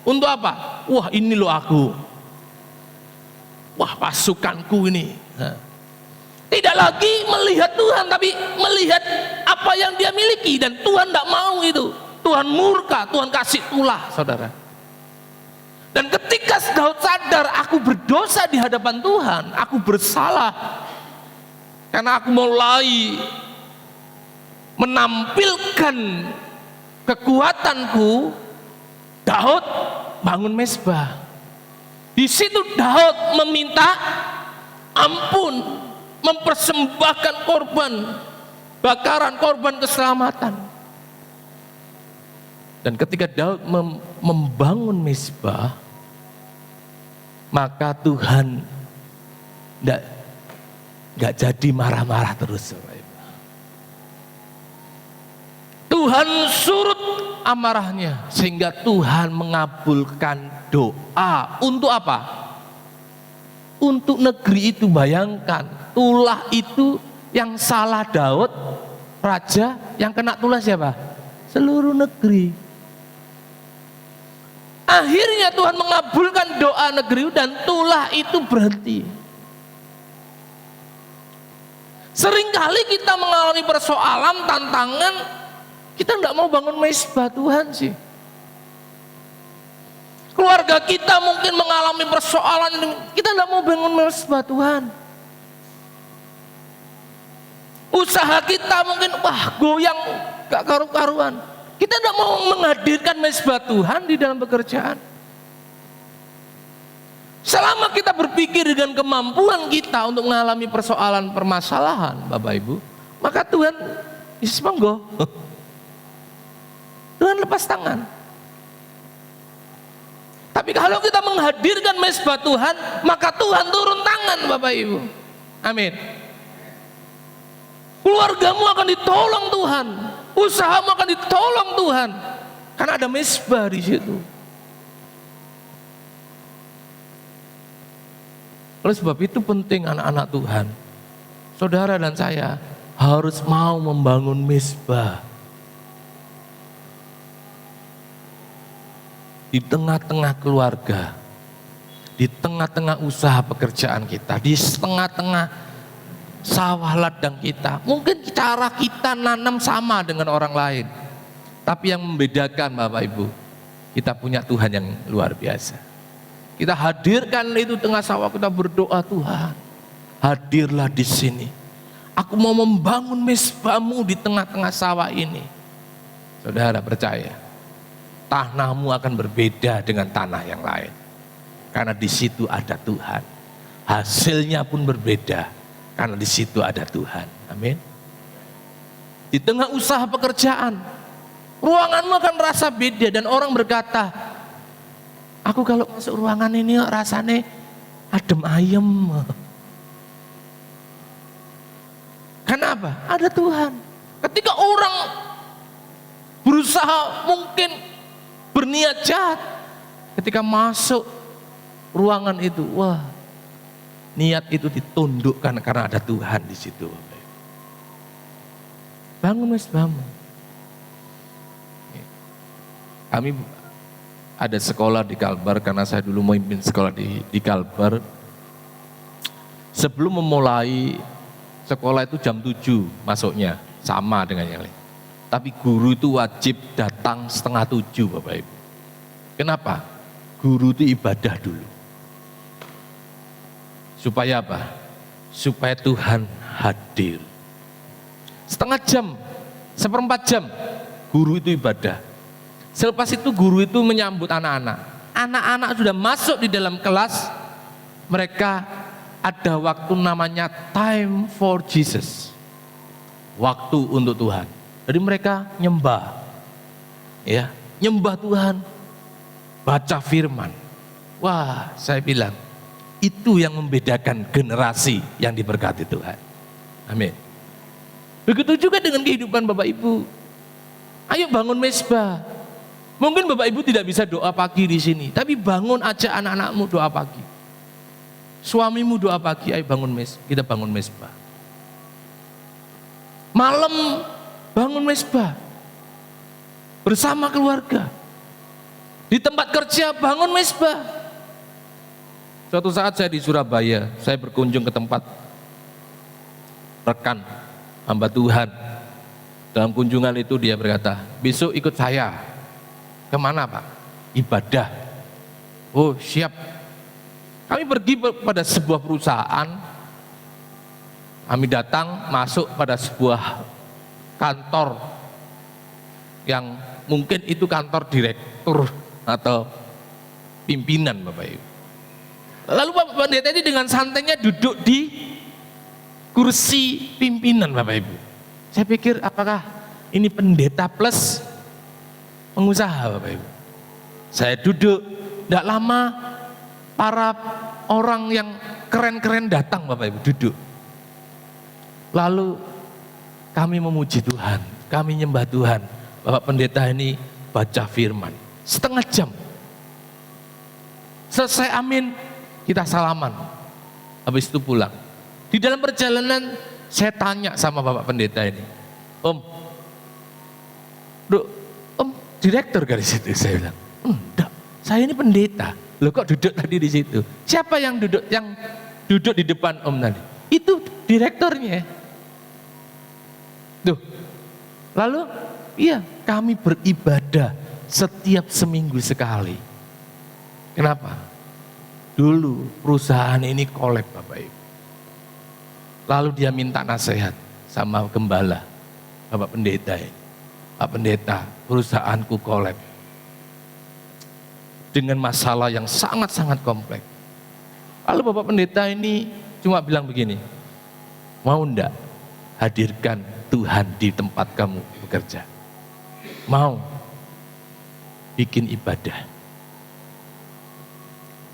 Untuk apa? Wah, ini loh aku, wah pasukanku ini. Tidak lagi melihat Tuhan, tapi melihat apa yang dia miliki, dan Tuhan tidak mau itu. Tuhan murka, Tuhan kasih tulah, saudara. Dan ketika Daud sadar, aku berdosa di hadapan Tuhan, aku bersalah karena aku mulai menampilkan kekuatanku, Daud bangun mezbah. Di situ Daud meminta ampun, mempersembahkan korban bakaran, korban keselamatan. Dan ketika Daud membangun mezbah, maka Tuhan nggak jadi marah-marah terus. Tuhan surut amarahnya, sehingga Tuhan mengabulkan doa. Untuk apa? Untuk negeri itu. Bayangkan, tulah itu yang salah Daud, raja, yang kena tulah siapa? Seluruh negeri. Akhirnya Tuhan mengabulkan doa negeri dan tulah itu berhenti. Seringkali kita mengalami persoalan, tantangan, kita tidak mau bangun mezbah Tuhan sih. Keluarga Keluarga kita mungkin mengalami persoalan ini, kita tidak mau bangun mesbah Tuhan. Usaha kita mungkin goyang gak karu-karuan. Kita tidak mau menghadirkan mesbah Tuhan di dalam pekerjaan. Selama kita berpikir dengan kemampuan kita untuk mengalami persoalan permasalahan, Bapak Ibu, maka Tuhan, Yesus monggo, Tuhan lepas tangan. Tapi kalau kita menghadirkan mesbah Tuhan, maka Tuhan turun tangan, Bapak Ibu. Amin. Keluargamu akan ditolong Tuhan, usahamu akan ditolong Tuhan, karena ada mesbah di situ. Oleh sebab itu penting anak-anak Tuhan, saudara dan saya harus mau membangun mesbah di tengah-tengah keluarga, di tengah-tengah usaha pekerjaan kita, di tengah-tengah sawah ladang kita. Mungkin cara kita nanam sama dengan orang lain, tapi yang membedakan Bapak Ibu, kita punya Tuhan yang luar biasa. Kita hadirkan itu tengah sawah, kita berdoa, Tuhan hadirlah di sini. Aku mau membangun mesbah-Mu di tengah-tengah sawah ini. Saudara percaya, tanahmu akan berbeda dengan tanah yang lain. Karena di situ ada Tuhan. Hasilnya pun berbeda karena di situ ada Tuhan. Amin. Di tengah usaha pekerjaan, ruanganmu akan rasa beda dan orang berkata, aku kalau masuk ruangan ini rasanya adem ayem. Kenapa? Ada Tuhan. Ketika orang berusaha mungkin berniat jahat, ketika masuk ruangan itu, wah, niat itu ditundukkan karena ada Tuhan di situ. Bangun mesbahmu. Kami ada sekolah di Kalbar, karena saya dulu memimpin sekolah di Kalbar. Sebelum memulai sekolah itu jam 7 masuknya, sama dengan yang lain. Tapi guru itu wajib datang setengah 7, Bapak Ibu. Kenapa? Guru itu ibadah dulu. Supaya apa? Supaya Tuhan hadir. Setengah jam, seperempat jam, guru itu ibadah. Selepas itu guru itu menyambut anak-anak. Anak-anak sudah masuk di dalam kelas, mereka ada waktu namanya time for Jesus. Waktu untuk Tuhan. Jadi mereka nyembah. Ya, nyembah Tuhan. Baca firman. Wah, saya bilang, itu yang membedakan generasi yang diberkati Tuhan. Amin. Begitu juga dengan kehidupan Bapak Ibu. Ayo bangun mesbah. Mungkin Bapak Ibu tidak bisa doa pagi di sini, tapi bangun aja anak-anakmu doa pagi. Suamimu doa pagi, ayo bangun kita bangun mesbah. Malam bangun mesbah. Bersama keluarga. Di tempat kerja bangun mesbah. Suatu saat saya di Surabaya, saya berkunjung ke tempat rekan hamba Tuhan. Dalam kunjungan itu dia berkata, besok ikut saya. Kemana Pak? Ibadah. Oh siap. Kami pergi pada sebuah perusahaan. Kami datang masuk pada sebuah kantor yang mungkin itu kantor direktur atau pimpinan Bapak Ibu. Lalu Bapak Pendeta ini dengan santainya duduk di kursi pimpinan Bapak Ibu. Saya pikir apakah ini pendeta plus pengusaha Bapak Ibu. Saya duduk, tidak lama para orang yang keren-keren datang Bapak Ibu duduk. Lalu kami memuji Tuhan, kami nyembah Tuhan. Bapak Pendeta ini baca firman setengah jam. Selesai amin, kita salaman. Habis itu pulang. Di dalam perjalanan saya tanya sama Bapak Pendeta ini, Om, direktur dari situ. Saya bilang, enggak, saya ini pendeta. Loh kok duduk tadi di situ? Siapa yang duduk di depan Om tadi? Itu direkturnya. Tuh. Lalu, iya, kami beribadah setiap seminggu sekali. Kenapa? Dulu perusahaan ini kolab Bapak Ibu. Lalu dia minta nasihat sama gembala, Bapak Pendeta ini. Pak Pendeta, perusahaanku kolab. Dengan masalah yang sangat-sangat kompleks. Lalu Bapak Pendeta ini cuma bilang begini, mau enggak hadirkan Tuhan di tempat kamu bekerja? Mau bikin ibadah.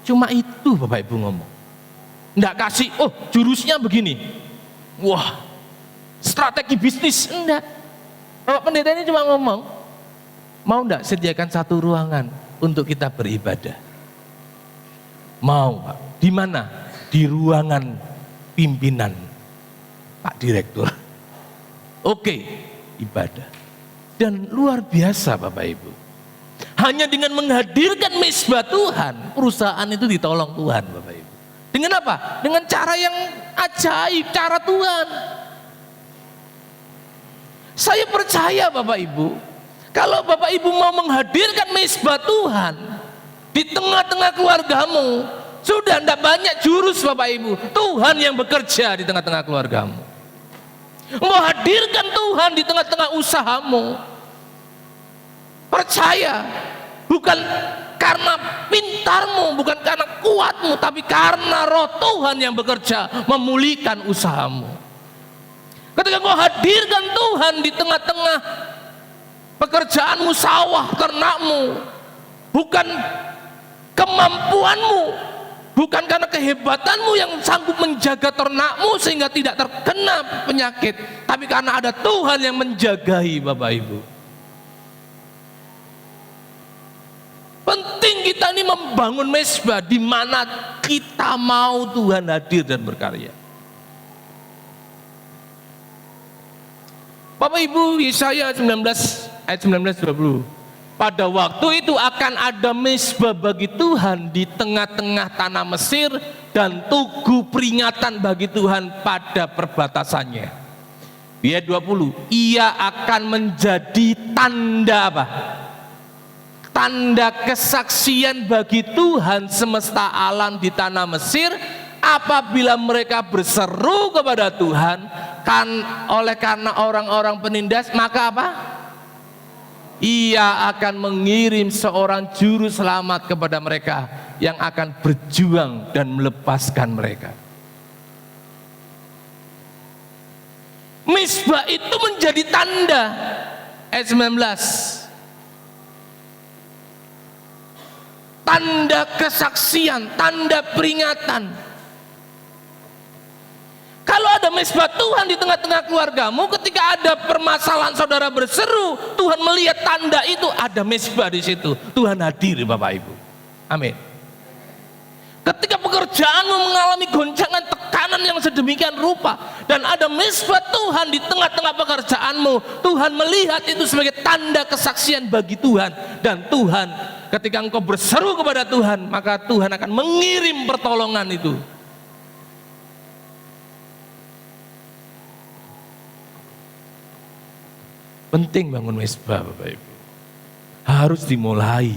Cuma itu Bapak Ibu ngomong. Enggak kasih, oh jurusnya begini. Wah, strategi bisnis, enggak. Bapak Pendeta ini cuma ngomong, mau enggak sediakan satu ruangan untuk kita beribadah? Mau, Pak. Di mana? Di ruangan pimpinan Pak Direktur. Oke, ibadah. Dan luar biasa Bapak Ibu. Hanya dengan menghadirkan mezbah Tuhan, perusahaan itu ditolong Tuhan Bapak Ibu. Dengan apa? Dengan cara yang ajaib, cara Tuhan. Saya percaya Bapak Ibu, kalau Bapak Ibu mau menghadirkan mezbah Tuhan di tengah-tengah keluargamu, sudah tidak banyak jurus Bapak Ibu. Tuhan yang bekerja di tengah-tengah keluargamu. Mau hadirkan Tuhan di tengah-tengah usahamu. Percaya, bukan karena pintarmu, bukan karena kuatmu, tapi karena roh Tuhan yang bekerja memulihkan usahamu. Ketika kau hadirkan Tuhan di tengah-tengah pekerjaanmu, sawah, ternakmu, bukan kemampuanmu, bukan karena kehebatanmu yang sanggup menjaga ternakmu sehingga tidak terkena penyakit, tapi karena ada Tuhan yang menjagai Bapak Ibu. Penting kita ini membangun mezbah di mana kita mau Tuhan hadir dan berkarya. Bapak Ibu, Yesaya 19 ayat 19-20. Pada waktu itu akan ada mezbah bagi Tuhan di tengah-tengah tanah Mesir dan tugu peringatan bagi Tuhan pada perbatasannya. Ayat 20, ia akan menjadi tanda apa? Tanda kesaksian bagi Tuhan semesta alam di tanah Mesir apabila mereka berseru kepada Tuhan oleh karena orang-orang penindas, maka apa? Ia akan mengirim seorang juru selamat kepada mereka yang akan berjuang dan melepaskan mereka. Mezbah itu menjadi tanda. Ayat 19. Tanda kesaksian, tanda peringatan. Kalau ada mezbah Tuhan di tengah-tengah keluargamu, ketika ada permasalahan saudara berseru, Tuhan melihat tanda itu, ada mezbah di situ. Tuhan hadir Bapak Ibu. Amin. Ketika pekerjaanmu mengalami goncangan tekanan yang sedemikian rupa dan ada mezbah Tuhan di tengah-tengah pekerjaanmu, Tuhan melihat itu sebagai tanda kesaksian bagi Tuhan. Dan Tuhan, ketika engkau berseru kepada Tuhan, maka Tuhan akan mengirim pertolongan itu. Penting bangun mezbah Bapak Ibu. Harus dimulai.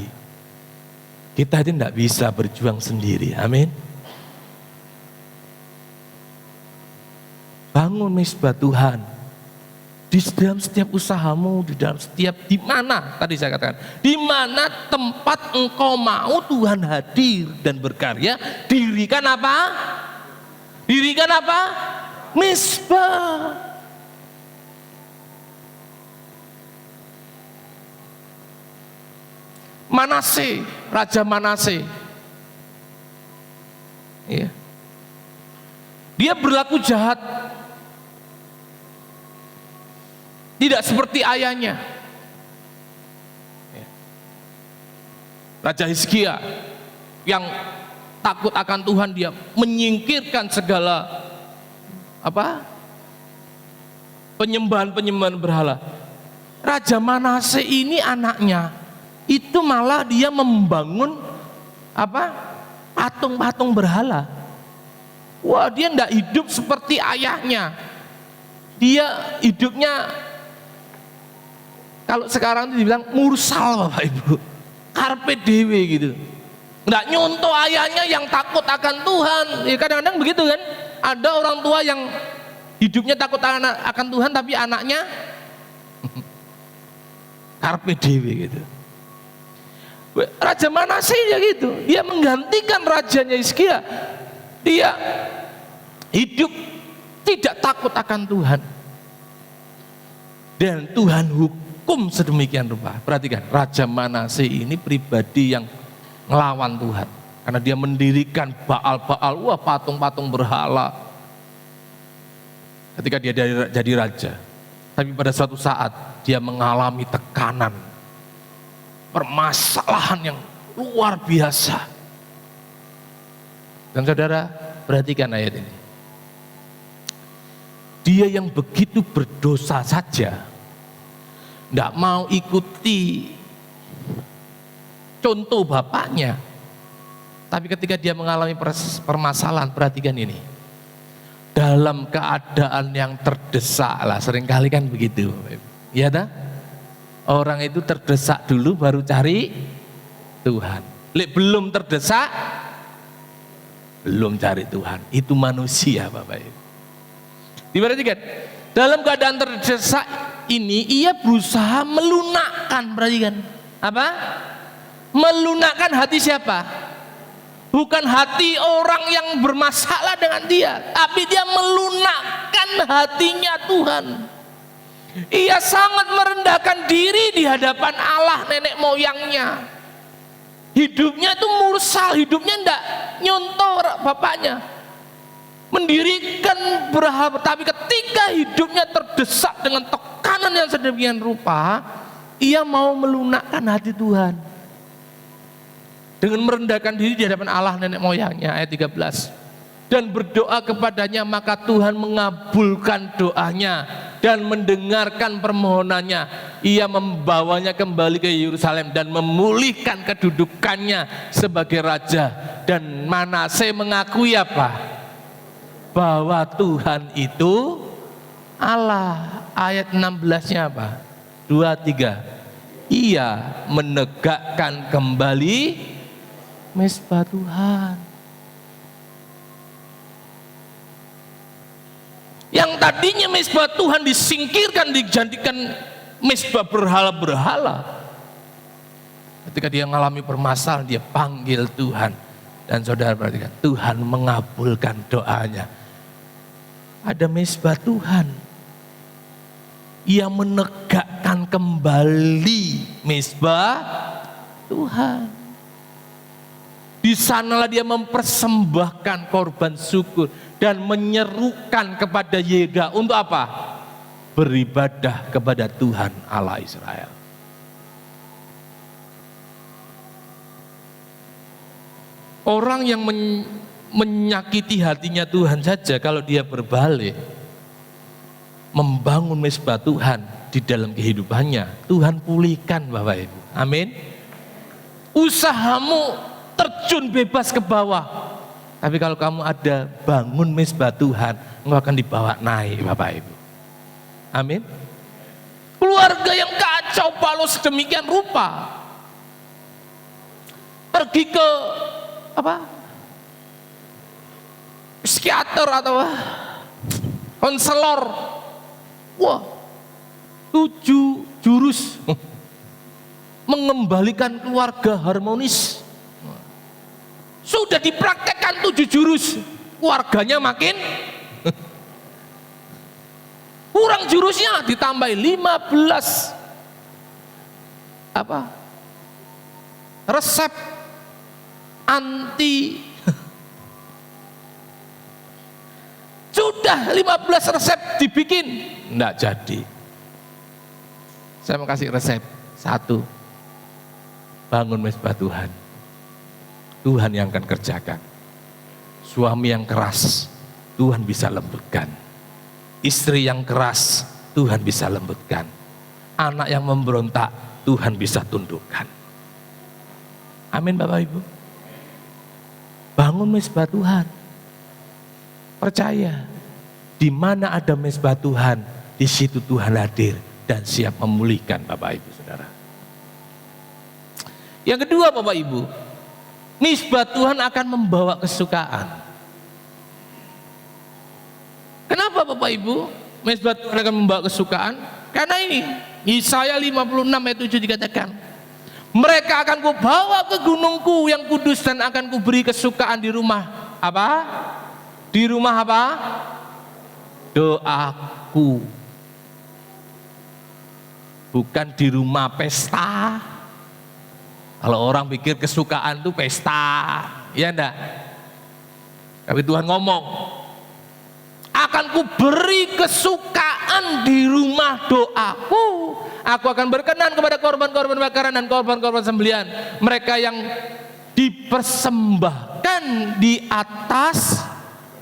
Kita itu tidak bisa berjuang sendiri. Amin. Bangun mezbah Tuhan. Di dalam setiap usahamu, di dalam setiap, di mana tadi saya katakan, di mana tempat engkau mau Tuhan hadir dan berkarya, dirikan apa? Dirikan apa? Mezbah. Manase, Raja Manase, ya. Dia berlaku jahat, tidak seperti ayahnya. Ya. Raja Hizkia yang takut akan Tuhan, dia menyingkirkan segala penyembahan berhala. Raja Manase ini anaknya itu malah dia membangun patung-patung berhala. Wah, dia tidak hidup seperti ayahnya. Dia hidupnya, kalau sekarang itu dibilang mursal Bapak Ibu, carpe diem gitu. Nggak nyontoh ayahnya yang takut akan Tuhan. Ya kadang-kadang begitu kan. Ada orang tua yang hidupnya takut akan Tuhan tapi anaknya karpe dewe gitu. Raja Manasye ya gitu. Dia menggantikan rajanya Hizkia. Dia hidup tidak takut akan Tuhan. Dan Tuhan hukum sedemikian rupa. Perhatikan, Raja Manasye ini pribadi yang ngelawan Tuhan. Karena dia mendirikan Baal-Baal, wah patung-patung berhala. Ketika dia jadi raja. Tapi pada suatu saat dia mengalami tekanan, permasalahan yang luar biasa. Dan saudara, perhatikan ayat ini. Dia yang begitu berdosa saja, tidak mau ikuti contoh bapaknya. Tapi ketika dia mengalami permasalahan, perhatikan ini. Dalam keadaan yang terdesak lah, seringkali kan begitu. Iya tak? Orang itu terdesak dulu baru cari Tuhan. Belum terdesak, belum cari Tuhan. Itu manusia Bapak Ibu. Diperhatikan, dalam keadaan terdesak ini ia berusaha melunakkan, perhatikan. Apa? Melunakkan hati siapa? Bukan hati orang yang bermasalah dengan dia, tapi dia melunakkan hatinya Tuhan. Ia sangat merendahkan diri di hadapan Allah nenek moyangnya. Hidupnya itu mursal, hidupnya enggak nyontoh bapaknya. Mendirikan berhala, tapi ketika hidupnya terdesak dengan tekanan yang sedemikian rupa, ia mau melunakkan hati Tuhan. Dengan merendahkan diri di hadapan Allah nenek moyangnya, ayat 13. Dan berdoa kepadanya, maka Tuhan mengabulkan doanya dan mendengarkan permohonannya. Ia membawanya kembali ke Yerusalem dan memulihkan kedudukannya sebagai raja. Dan Manasye mengakui apa? Bahwa Tuhan itu Allah. Ayat 16-nya apa? 2-3. Ia menegakkan kembali mezbah Tuhan. Yang tadinya mezbah Tuhan disingkirkan, dijadikan mezbah berhala-berhala. Ketika dia mengalami permasalahan, dia panggil Tuhan. Dan saudara perhatikan, Tuhan mengabulkan doanya. Ada mezbah Tuhan. Ia menegakkan kembali mezbah Tuhan. Di sanalah dia mempersembahkan korban syukur dan menyerukan kepada Yehuda untuk apa? Beribadah kepada Tuhan Allah Israel. Orang yang menyakiti hatinya Tuhan saja, kalau dia berbalik membangun mezbah Tuhan di dalam kehidupannya, Tuhan pulihkan Bapak Ibu. Amin. Usahamu terjun bebas ke bawah, tapi kalau kamu ada bangun mezbah Tuhan, engkau akan dibawa naik Bapak Ibu. Amin. Keluarga yang kacau balau sedemikian rupa, pergi ke apa? Psikiater atau konselor. Wah, 7 jurus mengembalikan keluarga harmonis. Sudah dipraktekkan 7 jurus, keluarganya makin kurang jurusnya, ditambah 15 apa? Resep anti. Sudah 15 resep dibikin, enggak jadi. Saya mau kasih resep 1. Bangun mezbah Tuhan. Tuhan yang akan kerjakan. Suami yang keras, Tuhan bisa lembutkan. Istri yang keras, Tuhan bisa lembutkan. Anak yang memberontak, Tuhan bisa tundukkan. Amin Bapak Ibu. Bangun mezbah Tuhan. Percaya, di mana ada mezbah Tuhan, di situ Tuhan hadir dan siap memulihkan Bapak Ibu Saudara. Yang kedua Bapak Ibu, Misbah Tuhan akan membawa kesukaan. Kenapa Bapak Ibu? Misbah Tuhan akan membawa kesukaan. Karena ini Yesaya 56 ayat 7 dikatakan, mereka akan kubawa ke gunungku yang kudus dan akan kuberi kesukaan di rumah apa? Di rumah apa? Doaku. Bukan di rumah pesta. Kalau orang pikir kesukaan itu pesta, ya enggak? Tapi Tuhan ngomong, akan kuberi kesukaan di rumah doaku. Aku akan berkenan kepada korban-korban bakaran dan korban-korban sembelihan. Mereka yang dipersembahkan di atas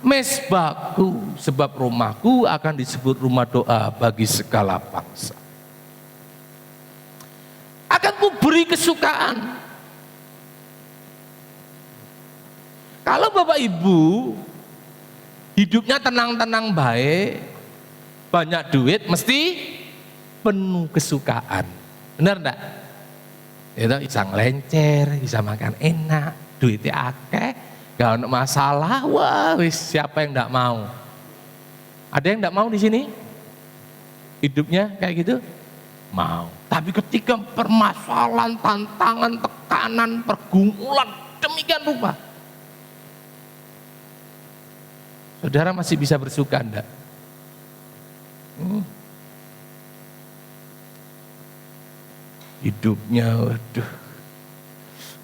mezbahku. Sebab rumahku akan disebut rumah doa bagi segala bangsa. Akan kuberi kesukaan. Kalau Bapak Ibu hidupnya tenang-tenang baik, banyak duit, mesti penuh kesukaan. Benar enggak? Itu bisa ngelencer, bisa makan enak, duitnya akeh, gak ada masalah. Wah, wis siapa yang enggak mau? Ada yang enggak mau di sini? Hidupnya kayak gitu? Mau. Tapi ketika permasalahan, tantangan, tekanan, pergumulan demikian rupa, saudara masih bisa bersuka enggak? Hidupnya, waduh,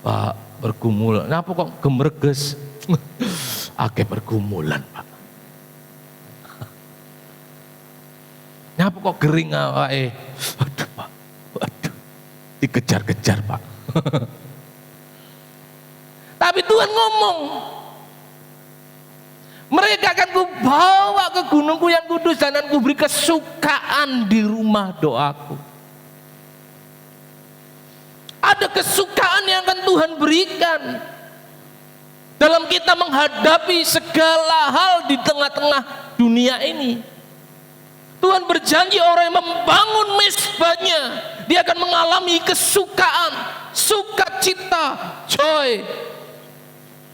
Pak, pergumulan. Kenapa kok gemerges? Akeh pergumulan, Pak. Kenapa kok gering awake? Waduh, Pak. Waduh. Dikejar-kejar, Pak. Tapi Tuhan ngomong, mereka akan kubawa ke gunungku yang kudus dan akan kuberi kesukaan di rumah doaku. Ada kesukaan yang akan Tuhan berikan dalam kita menghadapi segala hal di tengah-tengah dunia ini. Tuhan berjanji orang yang membangun mezbahnya, dia akan mengalami kesukaan, sukacita, joy,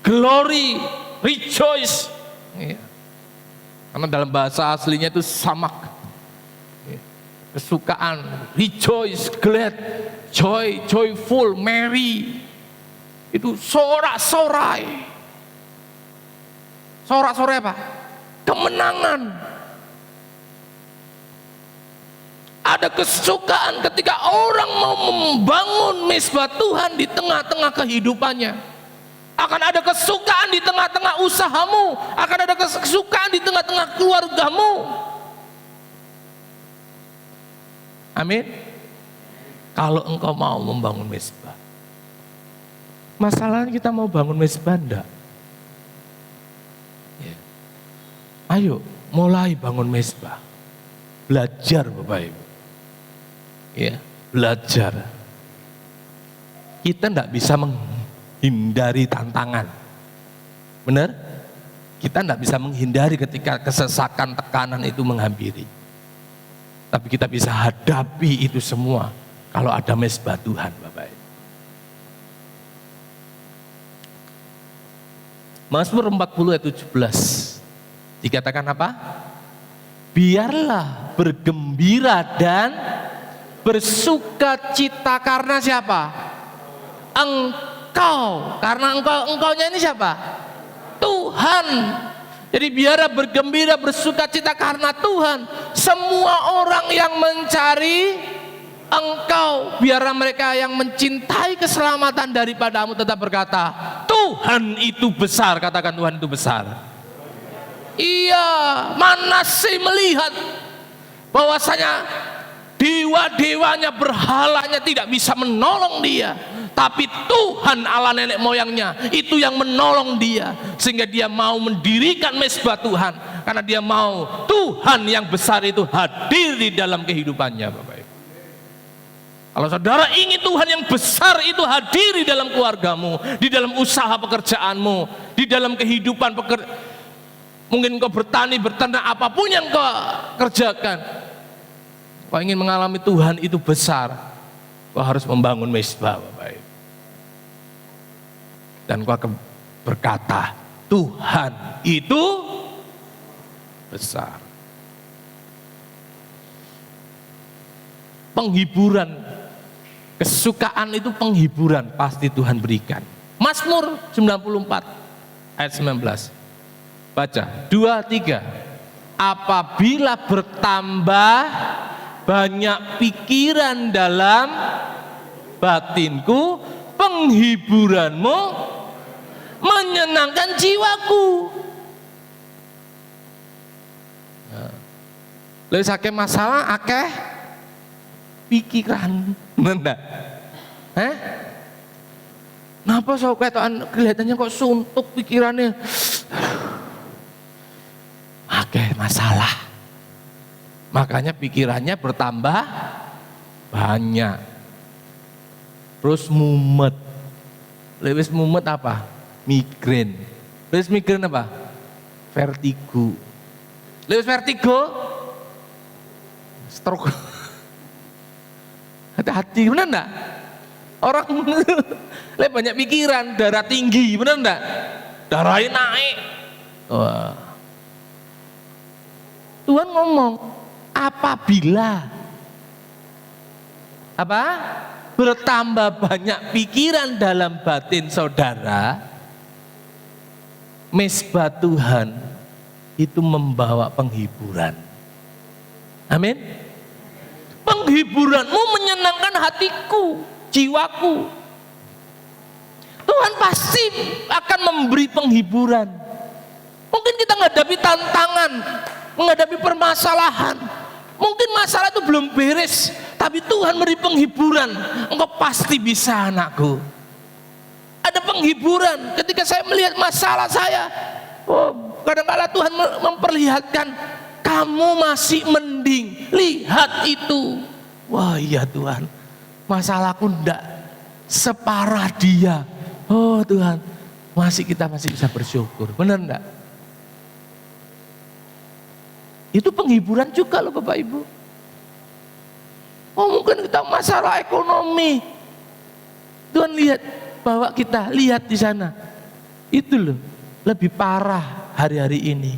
glory, rejoice. Karena dalam bahasa aslinya itu samak. Kesukaan, rejoice, glad, joy, joyful, merry. Itu sorak-sorai. Sorak-sorai apa? Kemenangan. Ada kesukaan ketika orang mau membangun mezbah Tuhan di tengah-tengah kehidupannya. Akan ada kesukaan di tengah-tengah usahamu, akan ada kesukaan di tengah-tengah keluargamu. Amin. Kalau engkau mau membangun mezbah. Masalahnya kita mau bangun mezbah enggak? Ya. Ayo mulai bangun mezbah. Belajar Bapak Ibu. Ya, belajar. Kita enggak bisa menghindari tantangan. Benar? Kita enggak bisa menghindari ketika kesesakan, tekanan itu menghampiri. Tapi kita bisa hadapi itu semua kalau ada mezbah Tuhan, Bapak Ibu. Mazmur 40 ayat 17 dikatakan apa? Biarlah bergembira dan bersukacita karena siapa? Engkau. Karena engkaunya ini siapa? Tuhan. Jadi biarlah bergembira bersukacita karena Tuhan. Semua orang yang mencari Engkau, biarlah mereka yang mencintai keselamatan daripadamu tetap berkata, Tuhan itu besar. Katakan Tuhan itu besar. Iya, Manasye melihat bahwasanya dewa-dewanya, berhalanya tidak bisa menolong dia. Tapi Tuhan Allah nenek moyangnya itu yang menolong dia. Sehingga dia mau mendirikan mezbah Tuhan. Karena dia mau Tuhan yang besar itu hadir di dalam kehidupannya Bapak Ibu. Kalau saudara ingin Tuhan yang besar itu hadir di dalam keluargamu, di dalam usaha pekerjaanmu, di dalam kehidupan mungkin kau bertani, berternak, apapun yang kau kerjakan. Kau ingin mengalami Tuhan itu besar, kau harus membangun mezbah Bapak Ibu. Dan kau akan berkata, Tuhan itu besar. Penghiburan, kesukaan itu penghiburan pasti Tuhan berikan. Mazmur 94 ayat 19. Baca, 2, 3. Apabila bertambah banyak pikiran dalam batinku, penghiburanmu menyenangkan jiwaku. Lalu sakit masalah, akeh pikiran, bener? Kenapa so kelihatannya kok suntuk pikirannya? Akeh masalah. Makanya pikirannya bertambah banyak. Terus mumet. Lewis mumet apa? Migrain. Lewis migrain apa? Vertigo. Lewis vertigo? Stroke. Hati-hati, benar enggak? Orang banyak pikiran, darah tinggi, benar enggak? Darahnya naik. Wah. Tuhan ngomong, apabila bertambah banyak pikiran dalam batin saudara, mesbah Tuhan itu membawa penghiburan. Amin. Penghiburanmu menyenangkan hatiku, jiwaku. Tuhan pasti akan memberi penghiburan. Mungkin kita menghadapi tantangan, menghadapi permasalahan. Mungkin masalah itu belum beres, tapi Tuhan beri penghiburan. Engkau pasti bisa, anakku. Ada penghiburan ketika saya melihat masalah saya. Kadang-kadang Tuhan memperlihatkan, kamu masih mending, lihat itu. Wah iya Tuhan, masalahku enggak separah dia. Oh Tuhan, kita masih bisa bersyukur, benar enggak? Itu penghiburan juga loh Bapak Ibu. Oh mungkin kita masalah ekonomi, Tuhan lihat, bawa kita lihat di sana. Itu loh, lebih parah hari-hari ini.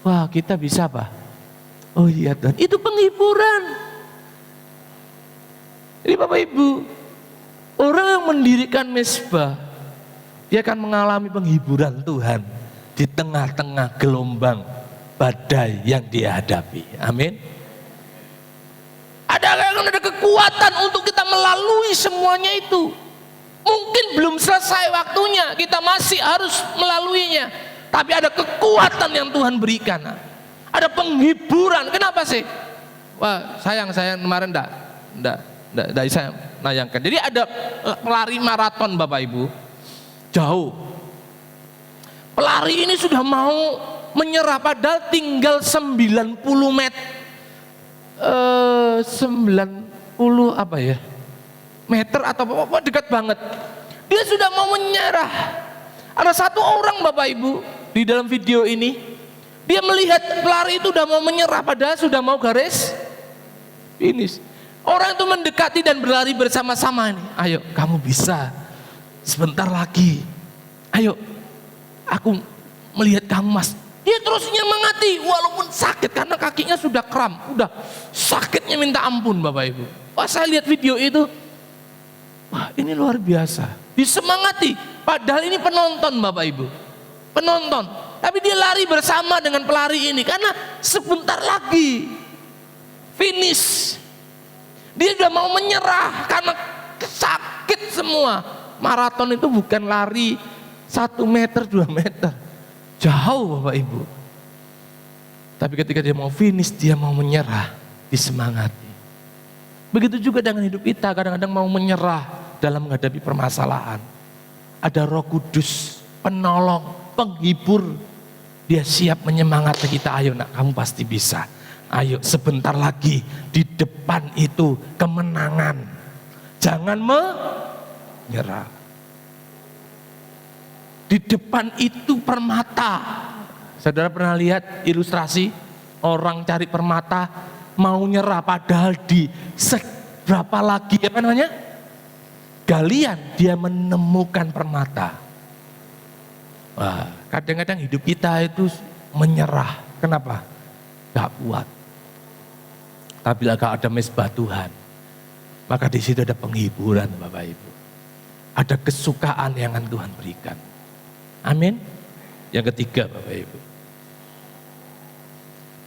Wah kita bisa apa? Oh iya Tuhan, itu penghiburan. Jadi Bapak Ibu, orang yang mendirikan mesbah, dia akan mengalami penghiburan Tuhan di tengah-tengah gelombang badai yang dia hadapi. Amin. Ada kekuatan untuk kita melalui semuanya itu. Mungkin belum selesai waktunya, kita masih harus melaluinya. Tapi ada kekuatan yang Tuhan berikan. Ada penghiburan. Kenapa sih? Wah, saya kemarin enggak bisa nayangkan. Jadi ada pelari maraton Bapak Ibu. Jauh. Pelari ini sudah mau menyerah padahal tinggal 90 meter. 90 apa ya? Meter atau apa, dekat banget. Dia sudah mau menyerah. Ada satu orang Bapak Ibu di dalam video ini, dia melihat pelari itu sudah mau menyerah padahal sudah mau garis finish. Orang itu mendekati dan berlari bersama-sama ini. Ayo, kamu bisa. Sebentar lagi. Ayo, aku melihat kamu Mas. Dia terus menyemangati walaupun sakit karena kakinya sudah kram, udah sakitnya minta ampun Bapak Ibu. Wah saya lihat video itu, wah ini luar biasa. Disemangati, padahal ini penonton Bapak Ibu, penonton. Tapi dia lari bersama dengan pelari ini karena sebentar lagi finish. Dia sudah mau menyerah karena sakit semua. Maraton itu bukan lari 1 meter 2 meter. Jauh Bapak Ibu. Tapi ketika dia mau finish, dia mau menyerah, disemangati. Begitu juga dengan hidup kita, kadang-kadang mau menyerah dalam menghadapi permasalahan. Ada Roh Kudus, penolong, penghibur. Dia siap menyemangati kita, ayo nak kamu pasti bisa. Ayo sebentar lagi di depan itu kemenangan. Jangan menyerah. Di depan itu permata. Saudara pernah lihat ilustrasi orang cari permata mau nyerah padahal di seberapa lagi apa namanya? galian dia menemukan permata. Wah, kadang-kadang hidup kita itu menyerah. Kenapa? Gak kuat. Tapi kalau ada mezbah Tuhan, maka di situ ada penghiburan, Bapak Ibu. Ada kesukaan yang akan Tuhan berikan. Amin. Yang ketiga, Bapak Ibu,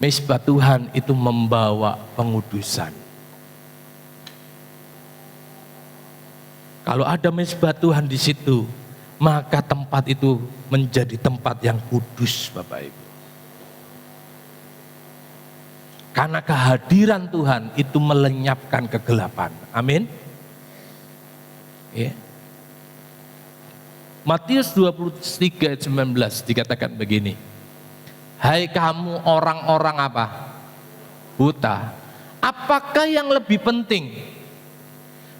mezbah Tuhan itu membawa pengudusan. Kalau ada mezbah Tuhan di situ, maka tempat itu menjadi tempat yang kudus, Bapak Ibu. Karena kehadiran Tuhan itu melenyapkan kegelapan. Amin. Ya. Matius 23 ayat 19 dikatakan begini. Hai kamu orang-orang apa? Buta. Apakah yang lebih penting?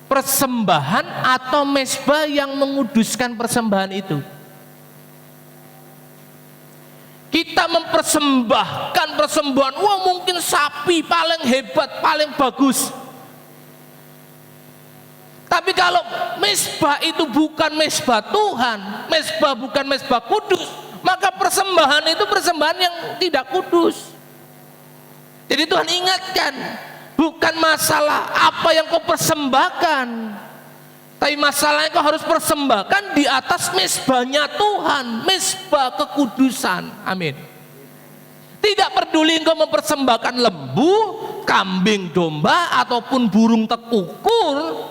Persembahan atau mezbah yang menguduskan persembahan itu? Kita mempersembahkan persembahan, wah mungkin sapi paling hebat, paling bagus. Tapi kalau mezbah itu bukan mezbah Tuhan, mezbah bukan mezbah kudus, maka persembahan itu persembahan yang tidak kudus. Jadi Tuhan ingatkan, bukan masalah apa yang kau persembahkan, tapi masalahnya kau harus persembahkan di atas mezbahnya Tuhan, mezbah kekudusan. Amin. Tidak peduli engkau mempersembahkan lembu, kambing domba, ataupun burung tekukur,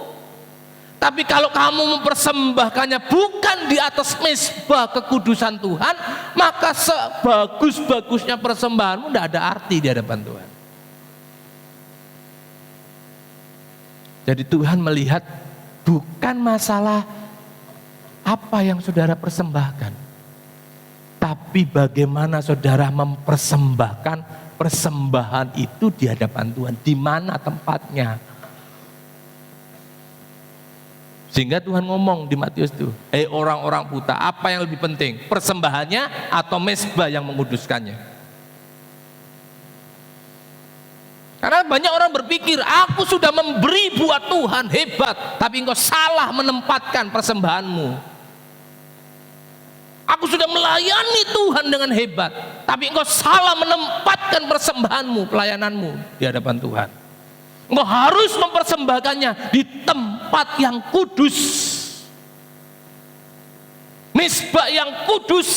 tapi kalau kamu mempersembahkannya bukan di atas mezbah kekudusan Tuhan, maka sebagus-bagusnya persembahanmu tidak ada arti di hadapan Tuhan. Jadi Tuhan melihat bukan masalah apa yang saudara persembahkan, tapi bagaimana saudara mempersembahkan persembahan itu di hadapan Tuhan, di mana tempatnya. Sehingga Tuhan ngomong di Matius itu, orang-orang buta, apa yang lebih penting? Persembahannya atau mezbah yang menguduskannya? Karena banyak orang berpikir, aku sudah memberi buat Tuhan, hebat, tapi engkau salah menempatkan persembahanmu. Aku sudah melayani Tuhan dengan hebat, tapi engkau salah menempatkan persembahanmu, pelayananmu di hadapan Tuhan. Engkau harus mempersembahkannya di tempat yang kudus, mezbah yang kudus,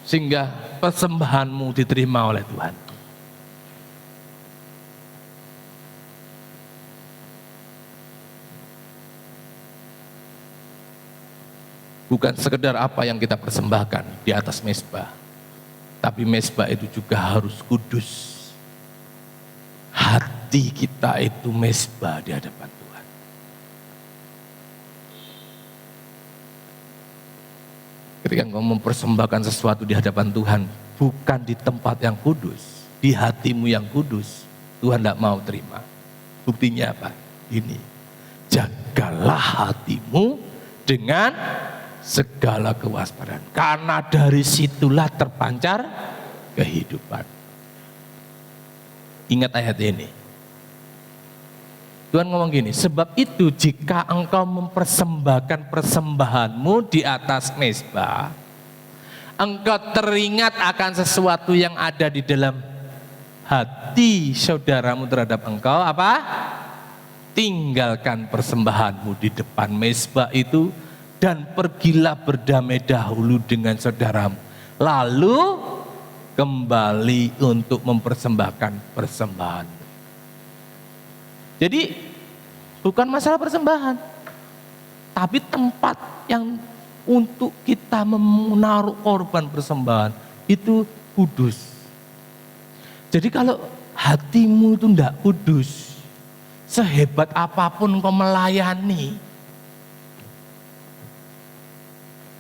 sehingga persembahanmu diterima oleh Tuhan. Bukan sekedar apa yang kita persembahkan di atas mezbah, tapi mezbah itu juga harus kudus. Hati kita itu mezbah di hadapan Tuhan. Ketika engkau mempersembahkan sesuatu di hadapan Tuhan, bukan di tempat yang kudus, di hatimu yang kudus, Tuhan tidak mau terima. Buktinya apa? Ini, jagalah hatimu dengan segala kewaspadaan, karena dari situlah terpancar kehidupan. Ingat ayat ini. Tuhan ngomong gini, sebab itu jika engkau mempersembahkan persembahanmu di atas mezbah, engkau teringat akan sesuatu yang ada di dalam hati saudaramu terhadap engkau, apa? Tinggalkan persembahanmu di depan mezbah itu dan pergilah berdamai dahulu dengan saudaramu. Lalu kembali untuk mempersembahkan persembahan. Jadi bukan masalah persembahan, tapi tempat yang untuk kita menaruh korban persembahan itu kudus. Jadi kalau hatimu itu tidak kudus, sehebat apapun kau melayani,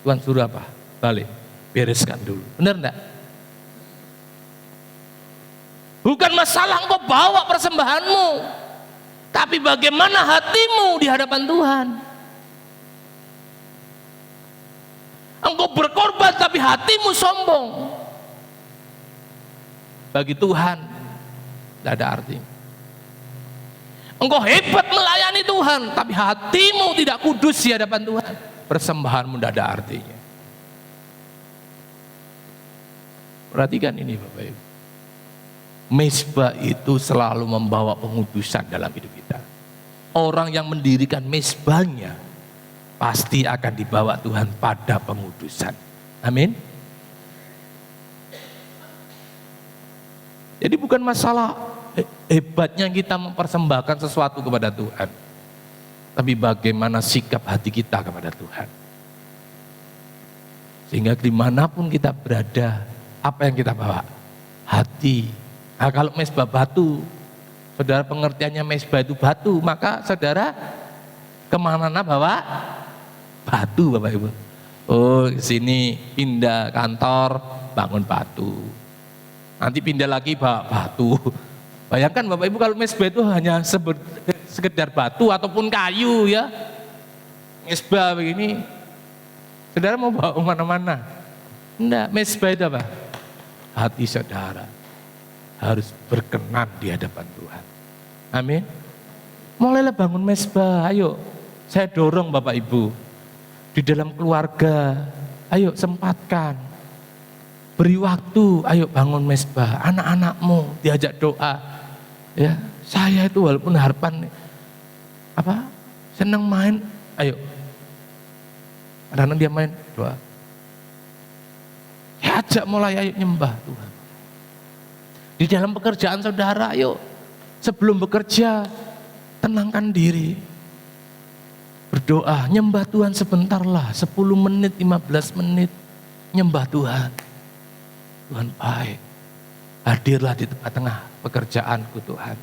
Tuhan suruh apa? Balik, bereskan dulu. Benar enggak? Bukan masalah engkau bawa persembahanmu, tapi bagaimana hatimu di hadapan Tuhan. Engkau berkorban tapi hatimu sombong, bagi Tuhan tidak ada arti. Engkau hebat melayani melayani Tuhan, tapi hatimu tidak kudus di hadapan Tuhan, persembahanmu tidak ada artinya. Perhatikan ini Bapak Ibu. Mezbah itu selalu membawa pengudusan dalam hidup kita. Orang yang mendirikan mezbahnya pasti akan dibawa Tuhan pada pengudusan. Amin. Jadi bukan masalah hebatnya kita mempersembahkan sesuatu kepada Tuhan, tapi bagaimana sikap hati kita kepada Tuhan. Sehingga dimanapun kita berada, apa yang kita bawa? Hati. Nah, kalau mezbah batu, saudara pengertiannya mezbah itu batu, maka saudara kemana-mana bawa batu Bapak Ibu. Oh sini pindah kantor, bangun batu. Nanti pindah lagi bawa batu. Bayangkan Bapak Ibu kalau mezbah itu hanya sekedar batu ataupun kayu ya. Mezbah begini, saudara mau bawa kemana-mana? Enggak, mezbah itu apa? Hati saudara harus berkenan di hadapan Tuhan. Amin. Mulailah bangun mezbah, ayo. Saya dorong Bapak Ibu. Di dalam keluarga, ayo sempatkan. Beri waktu, ayo bangun mezbah. Anak-anakmu diajak doa. Ya, saya itu walaupun harapan senang main, ayo. Kadang-kadang dia main doa. Ya, ajak mulai ayo nyembah Tuhan. Di dalam pekerjaan saudara, ayo sebelum bekerja tenangkan diri. Berdoa, nyembah Tuhan sebentar lah, 10 menit, 15 menit, nyembah Tuhan. Tuhan baik, hadirlah di tengah-tengah pekerjaanku Tuhan.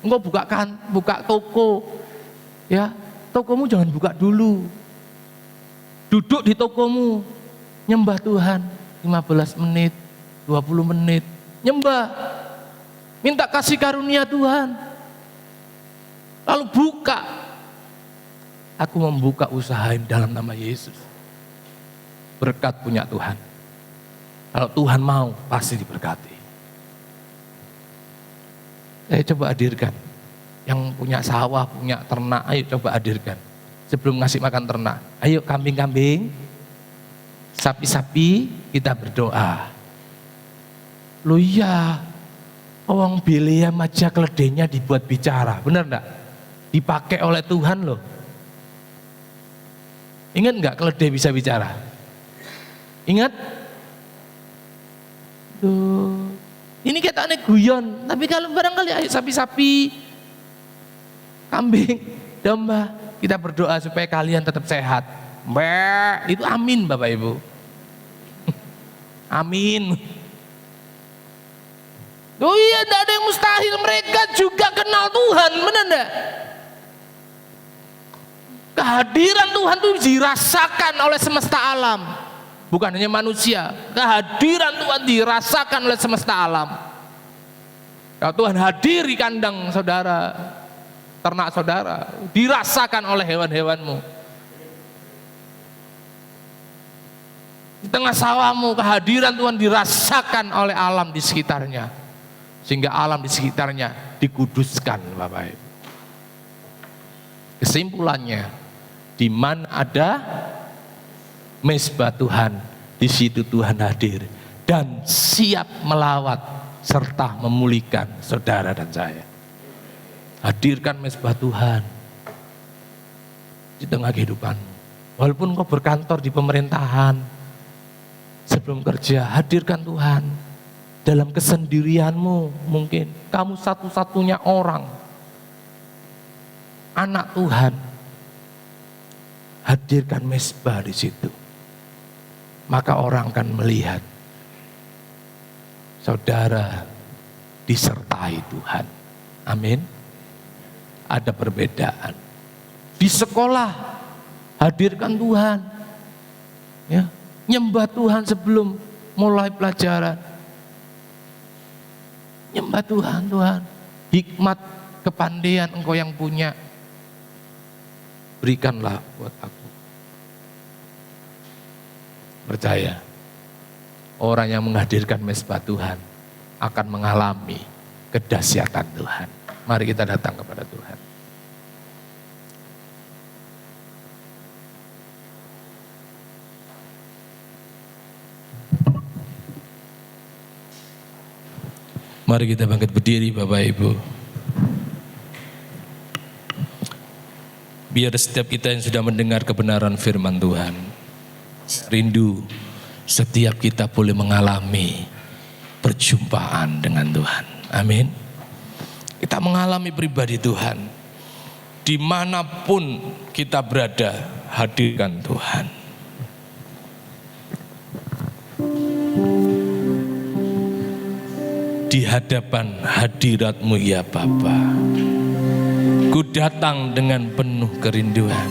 Engkau buka toko, ya tokomu jangan buka dulu. Duduk di tokomu, nyembah Tuhan, 15 menit, 20 menit, nyembah. Minta kasih karunia Tuhan. Lalu buka. Aku membuka usaha dalam nama Yesus. Berkat punya Tuhan. Kalau Tuhan mau, pasti diberkati. Saya coba hadirkan. Yang punya sawah, punya ternak, ayo coba hadirkan. Sebelum ngasih makan ternak, ayo kambing-kambing, sapi-sapi, kita berdoa. Loh iya, orang Bileam aja keledainya dibuat bicara, benar enggak? Dipakai oleh Tuhan loh. Ingat enggak keledai bisa bicara? Ingat? Tuh. Ini kita aneh guyon, tapi kalau barangkali ayo sapi-sapi, kambing, domba, kita berdoa supaya kalian tetap sehat. Mbak, itu amin Bapak Ibu. Amin. Oh iya, tidak ada yang mustahil, mereka juga kenal Tuhan, benar enggak? Kehadiran Tuhan itu dirasakan oleh semesta alam, bukan hanya manusia. Kehadiran Tuhan dirasakan oleh semesta alam. Kalau Tuhan hadir di kandang saudara, ternak saudara, dirasakan oleh hewan-hewanmu. Di tengah sawahmu, kehadiran Tuhan dirasakan oleh alam di sekitarnya. Sehingga alam di sekitarnya dikuduskan Bapak Ibu. Kesimpulannya, di mana ada mezbah Tuhan, di situ Tuhan hadir dan siap melawat serta memulihkan saudara dan saya. Hadirkan mezbah Tuhan di tengah kehidupanmu. Walaupun kau berkantor di pemerintahan, sebelum kerja hadirkan Tuhan. Dalam kesendirianmu, mungkin kamu satu-satunya orang, anak Tuhan, hadirkan mezbah di situ. Maka orang akan melihat saudara disertai Tuhan. Amin. Ada perbedaan. Di sekolah hadirkan Tuhan. Ya, nyembah Tuhan sebelum mulai pelajaran. Nyembah Tuhan, Tuhan. Hikmat, kepandaian engkau yang punya, berikanlah buat aku. Percaya, orang yang menghadirkan mezbah Tuhan akan mengalami kedahsyatan Tuhan. Mari kita datang kepada Tuhan. Mari kita bangkit berdiri Bapak Ibu. Biar setiap kita yang sudah mendengar kebenaran firman Tuhan, rindu setiap kita boleh mengalami perjumpaan dengan Tuhan. Amin. Kita mengalami pribadi Tuhan. Dimanapun kita berada, hadirkan Tuhan. Di hadapan hadirat-Mu ya Bapa, ku datang dengan penuh kerinduan.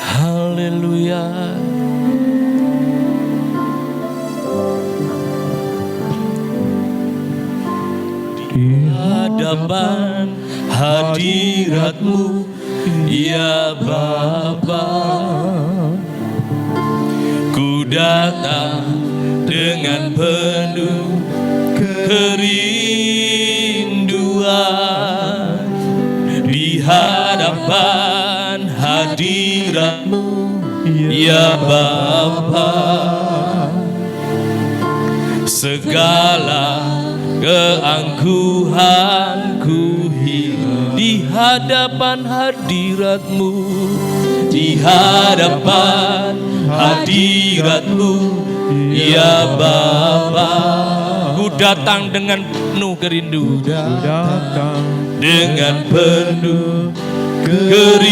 Haleluya. Di hadapan hadirat-Mu ya Bapa, ku datang dengan penuh kerinduan. Di hadapan hadirat-Mu ya Bapa, segala keangkuhanku hilang. Di hadapan hadirat-Mu, di hadapan hadirat-Mu ya Bapa, ku datang dengan penuh kerinduan, dengan penuh kerinduan.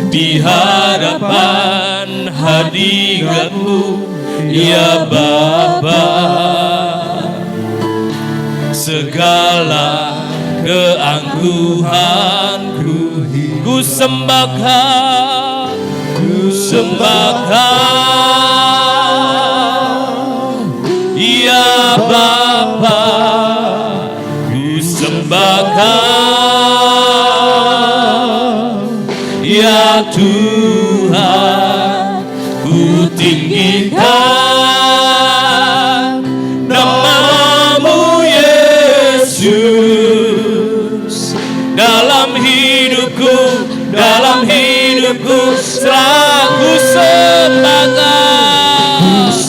Di hadapan hadirat-Mu ya Bapa, segala keangkuhanku ku sembahkan, ku sembahkan ya Bapa, ku sembahkan ya Tuhan, ku tinggikan nama-Mu Yesus. Dalam hidupku, dalam hidupku selalu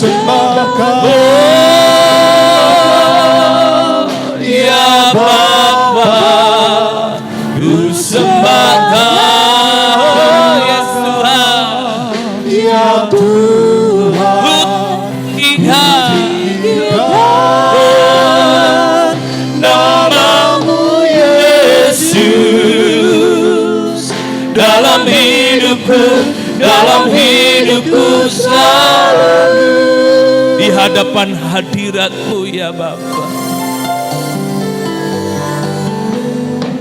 sembahkan, oh ya Bapa, ku sembahkan, oh ya Tuhan, ya Tuhan, ku tinggikan nama-Mu Yesus. Dalam hidupku selalu di hadapan hadirat-Mu ya Bapa,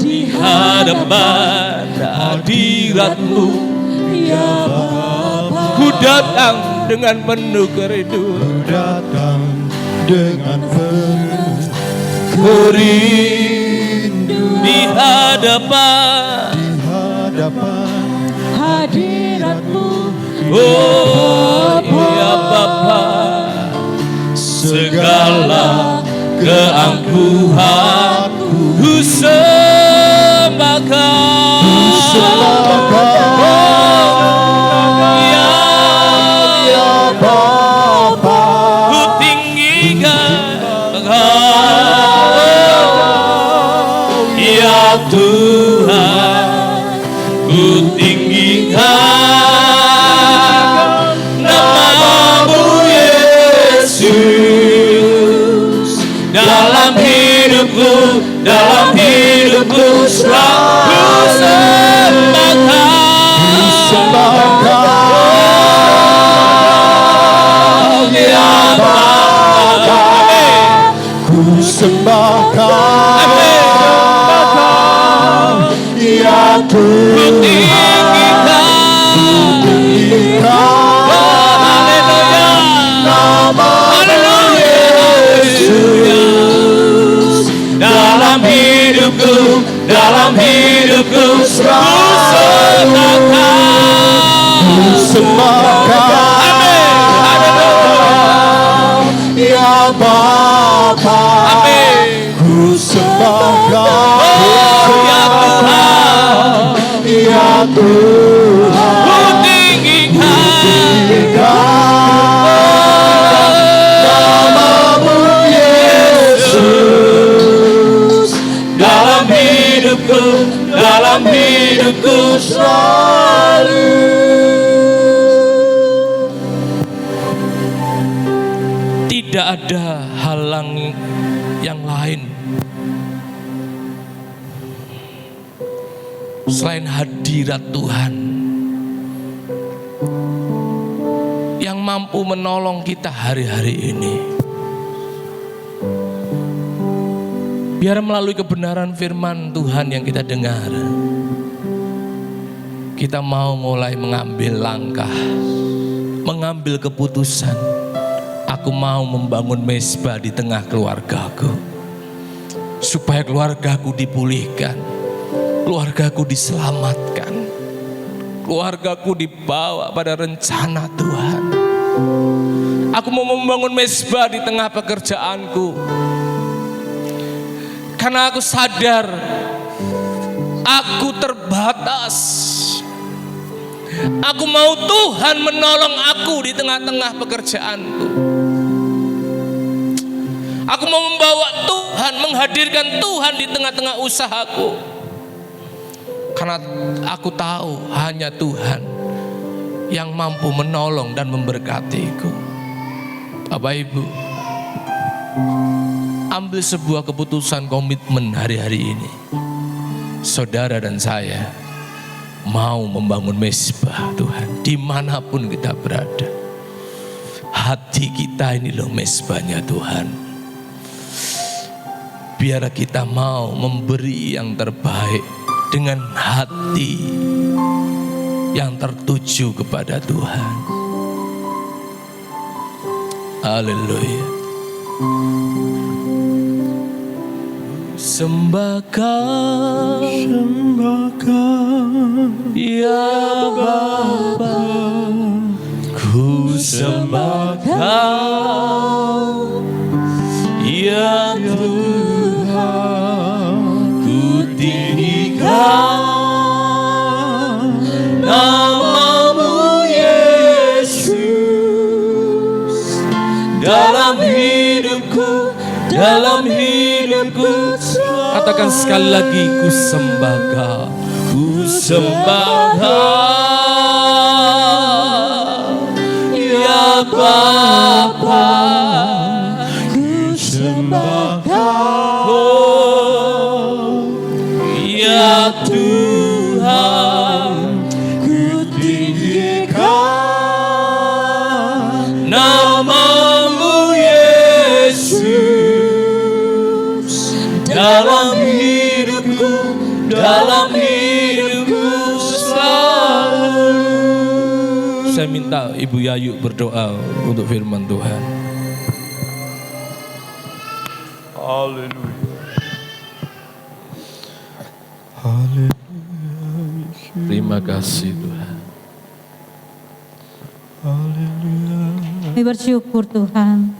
di hadapan hadirat-Mu ya Bapa, ku datang dengan penuh kerinduan, Datang dengan penuh kerinduan. di hadapan hadirat-Mu oh ya Bapa, segala keangkuhanku ku sembahkan, ya Bapa, ku tinggikan ya Tuhan, ku tinggikan nama-Mu Yesus. Dalam hidupku selalu sembahkan ya Bapa, ku sembahkan ya ku Tuhan, nama-Mu Yesus. Dalam hidupku selalu sembahkan ya Bapa, ku sembahkan ya Tuhan, ya Tuhan, ku tinggikan hidupku, dalam hidupku selalu. Tidak ada halang yang lain selain hadirat Tuhan yang mampu menolong kita hari-hari ini. Biar melalui kebenaran firman Tuhan yang kita dengar, kita mau mulai mengambil langkah, mengambil keputusan. Aku mau membangun mezbah di tengah keluargaku, supaya keluargaku dipulihkan, keluargaku diselamatkan, keluargaku dibawa pada rencana Tuhan. Aku mau membangun mezbah di tengah pekerjaanku, karena aku sadar aku terbatas. Aku mau Tuhan menolong aku di tengah-tengah pekerjaanku. Aku mau membawa Tuhan, menghadirkan Tuhan di tengah-tengah usahaku. Karena aku tahu hanya Tuhan yang mampu menolong dan memberkatiku. Bapak Ibu, ambil sebuah keputusan komitmen hari-hari ini. Saudara dan saya mau membangun mezbah Tuhan dimanapun kita berada. Hati kita ini loh mezbahnya Tuhan. Biar kita mau memberi yang terbaik dengan hati yang tertuju kepada Tuhan. Haleluya. Sembahkan ya Bapa, ku sembahkan ya Tuhan, ku tinggikan nama-Mu Yesus dalam hidupku, dalam hidupku. Katakan sekali lagi, ku sembahkan, ku sembahkan ya Bapa, ku sembahkan ya Tuhan, ku tinggikan nama-Mu Yesus dalam hidupku, dalam hidupku selalu. Saya minta Ibu Yayu berdoa untuk firman Tuhan. Haleluya. Terima kasih Tuhan. Kami bersyukur Tuhan.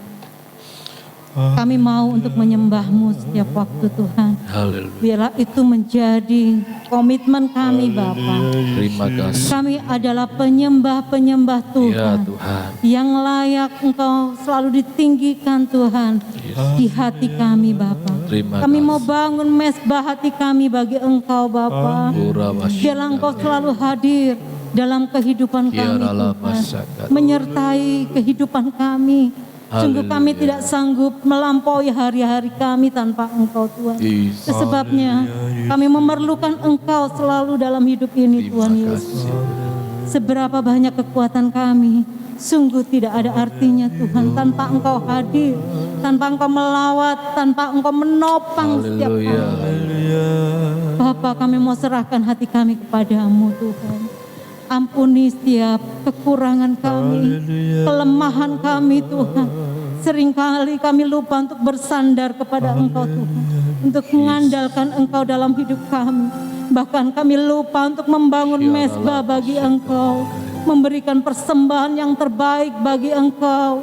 Kami mau untuk menyembah-Mu setiap waktu Tuhan. Haleluya. Biarlah itu menjadi komitmen kami Bapa. Terima kasih. Kami adalah penyembah-penyembah Ya Tuhan. Tuhan. Yang layak Engkau selalu ditinggikan Tuhan. Di hati kami Bapa. Terima Kami kasih. mau bangun mezbah hati kami bagi Engkau Bapa. Biarlah Engkau selalu hadir dalam kehidupan kami Tuhan. Menyertai kehidupan kami. Sungguh kami tidak sanggup melampaui hari-hari kami tanpa Engkau Tuhan. Sebabnya kami memerlukan Engkau selalu dalam hidup ini Tuhan Yesus. Seberapa banyak kekuatan kami, sungguh tidak ada artinya Tuhan tanpa Engkau hadir, tanpa Engkau melawat, tanpa Engkau menopang setiap kami. Bapa, kami mau serahkan hati kami kepadamu Tuhan. Ampuni setiap kekurangan kami, kelemahan kami Tuhan. Seringkali kami lupa untuk bersandar kepada Engkau Tuhan, untuk mengandalkan Engkau dalam hidup kami. Bahkan kami lupa untuk membangun mezbah bagi Engkau, memberikan persembahan yang terbaik bagi Engkau.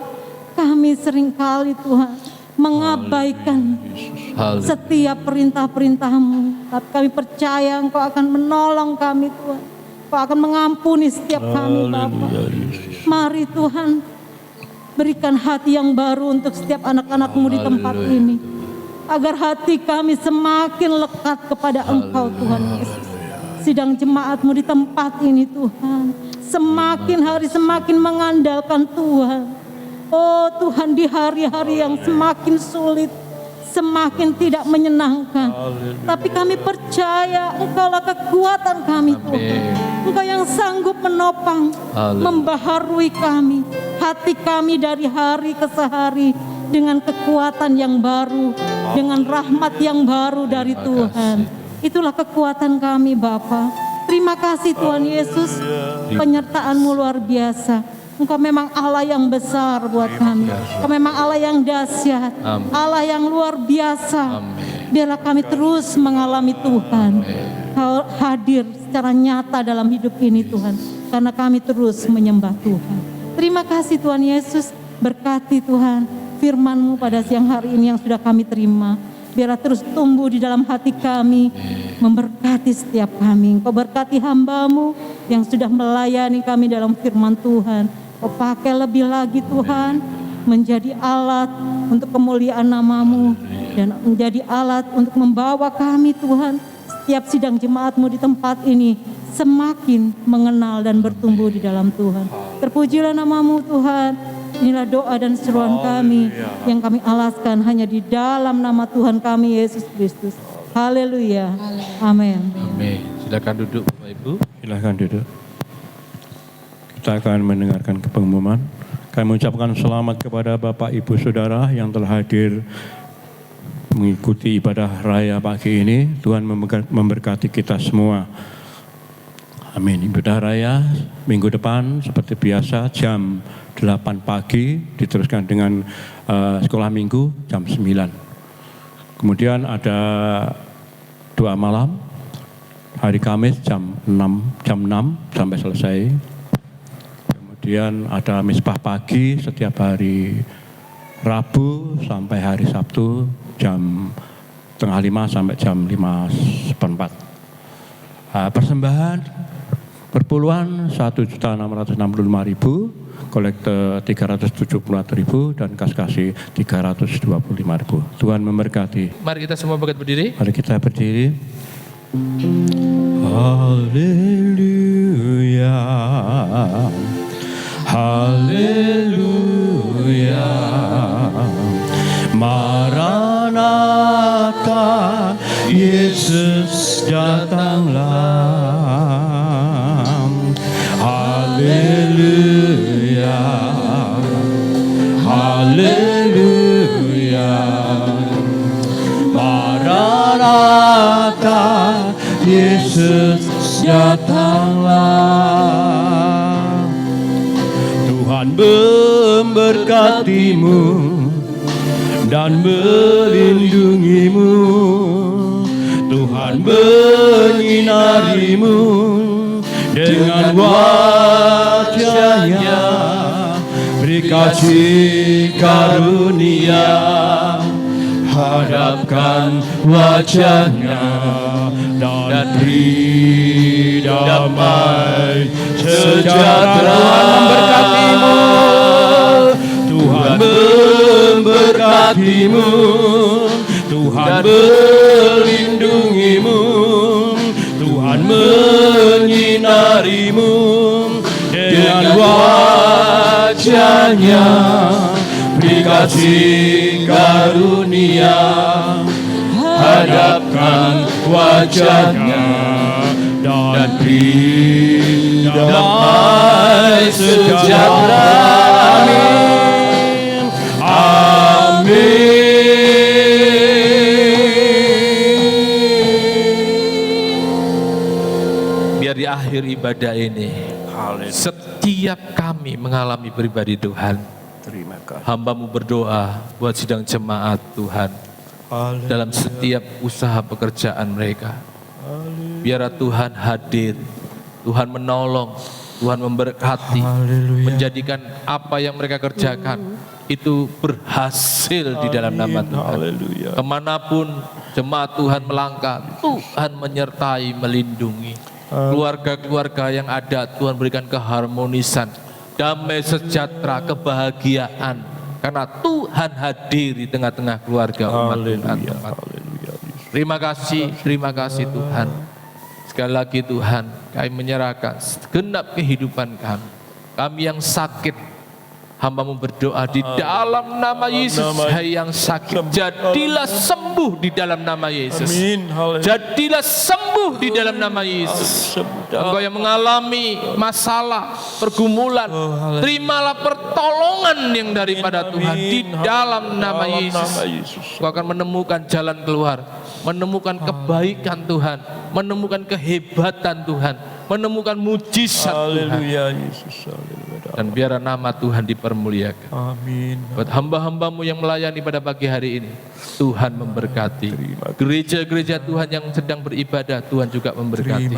Kami seringkali Tuhan mengabaikan setiap perintah-perintah-Mu. Tapi kami percaya Engkau akan menolong kami Tuhan. Engkau akan mengampuni setiap kami Bapa. Mari Tuhan, berikan hati yang baru untuk setiap anak-anak-Mu di tempat ini. agar hati kami semakin lekat kepada Engkau Tuhan Yesus. Sidang jemaat-Mu di tempat ini Tuhan, semakin hari semakin mengandalkan Tuhan. Oh Tuhan, di hari-hari yang semakin sulit, semakin tidak menyenangkan, tapi kami percaya Engkaulah kekuatan kami Tuhan. Engkau yang sanggup menopang, membaharui kami, hati kami dari hari ke hari dengan kekuatan yang baru, dengan rahmat yang baru dari Tuhan. Itulah kekuatan kami Bapa. Terima kasih Tuhan Yesus, penyertaan-Mu luar biasa. Engkau memang Allah yang besar buat kami. Engkau memang Allah yang dahsyat, Allah yang luar biasa. Biarlah kami terus mengalami Tuhan. Kau hadir secara nyata dalam hidup ini Tuhan, karena kami terus menyembah Tuhan. Terima kasih Tuhan Yesus, berkati Tuhan firman-Mu pada siang hari ini yang sudah kami terima. Biarlah terus tumbuh di dalam hati kami, memberkati setiap kami. Engkau berkati hamba-Mu yang sudah melayani kami dalam firman Tuhan. Kau pakai lebih lagi Tuhan, menjadi alat untuk kemuliaan nama-Mu, dan menjadi alat untuk membawa kami Tuhan, setiap sidang jemaat-Mu di tempat ini semakin mengenal dan bertumbuh di dalam Tuhan. Terpujilah nama-Mu Tuhan. Inilah doa dan seruan kami yang kami alaskan hanya di dalam nama Tuhan kami Yesus Kristus. Haleluya. Amin. Amin. Silakan duduk Bapak Ibu. Silakan duduk. Kita akan mendengarkan pengumuman. Kami mengucapkan selamat kepada Bapak Ibu Saudara yang telah hadir mengikuti ibadah raya pagi ini. Tuhan memberkati kita semua. Amin. Ibadah raya minggu depan seperti biasa jam 8 pagi diteruskan dengan sekolah minggu jam 9. Kemudian ada doa malam hari Kamis jam 6 sampai selesai. Kemudian ada misbah pagi setiap hari Rabu sampai hari Sabtu jam 4:30 sampai jam 5:04. Persembahan perpuluhan 1.665.000, kolekte 374.000 dan kas kasih 325.000. Tuhan memberkati. Mari kita semua bangkit berdiri. Mari kita berdiri. Haleluya. Haleluya. Maranatha, Yesus datanglah. Haleluya. Haleluya. Maranatha, Yesus datanglah. Tuhan memberkatimu dan melindungimu. Tuhan menyinarimu dengan wajah-Nya, beri kasih karunia, hadapkan wajah-Nya dan beri damai sejahtera. Memberkatimu, Tuhan memberkatimu, Tuhan melindungimu, Tuhan menyinarimu dengan wajah-Nya, beri kasih karunia, hadapkan wajah-Nya dan beri damai sejahtera. Amin. Amin. Biar di akhir ibadah ini, setiap kami mengalami pribadi Tuhan. Terima kasih. Hamba-Mu berdoa buat sidang jemaat Tuhan. Dalam setiap usaha pekerjaan mereka. Biar Tuhan hadir, Tuhan menolong, Tuhan memberkati, menjadikan apa yang mereka kerjakan itu berhasil di dalam nama Tuhan. Kemanapun jemaat Tuhan melangkah, Tuhan menyertai, melindungi. Keluarga-keluarga yang ada, Tuhan berikan keharmonisan, damai sejahtera, kebahagiaan. karena Tuhan hadir di tengah-tengah keluarga umat Tuhan. Terima kasih Tuhan. Sekali lagi Tuhan, kami menyerahkan segenap kehidupan kami. Kami yang sakit, hamba-Mu berdoa di dalam nama Yesus. Hai yang sakit, jadilah sembuh di dalam nama Yesus. Jadilah sembuh di dalam nama Yesus. Engkau yang mengalami masalah, pergumulan, terimalah pertolongan yang daripada Tuhan di dalam nama Yesus. Engkau akan menemukan jalan keluar, menemukan kebaikan Tuhan, menemukan kehebatan Tuhan, menemukan mujizat Tuhan. Dan biarlah nama Tuhan dipermuliakan. Amin. Buat hamba-hamba-Mu yang melayani pada pagi hari ini, Tuhan memberkati. Gereja-gereja Tuhan yang sedang beribadah, Tuhan juga memberkati.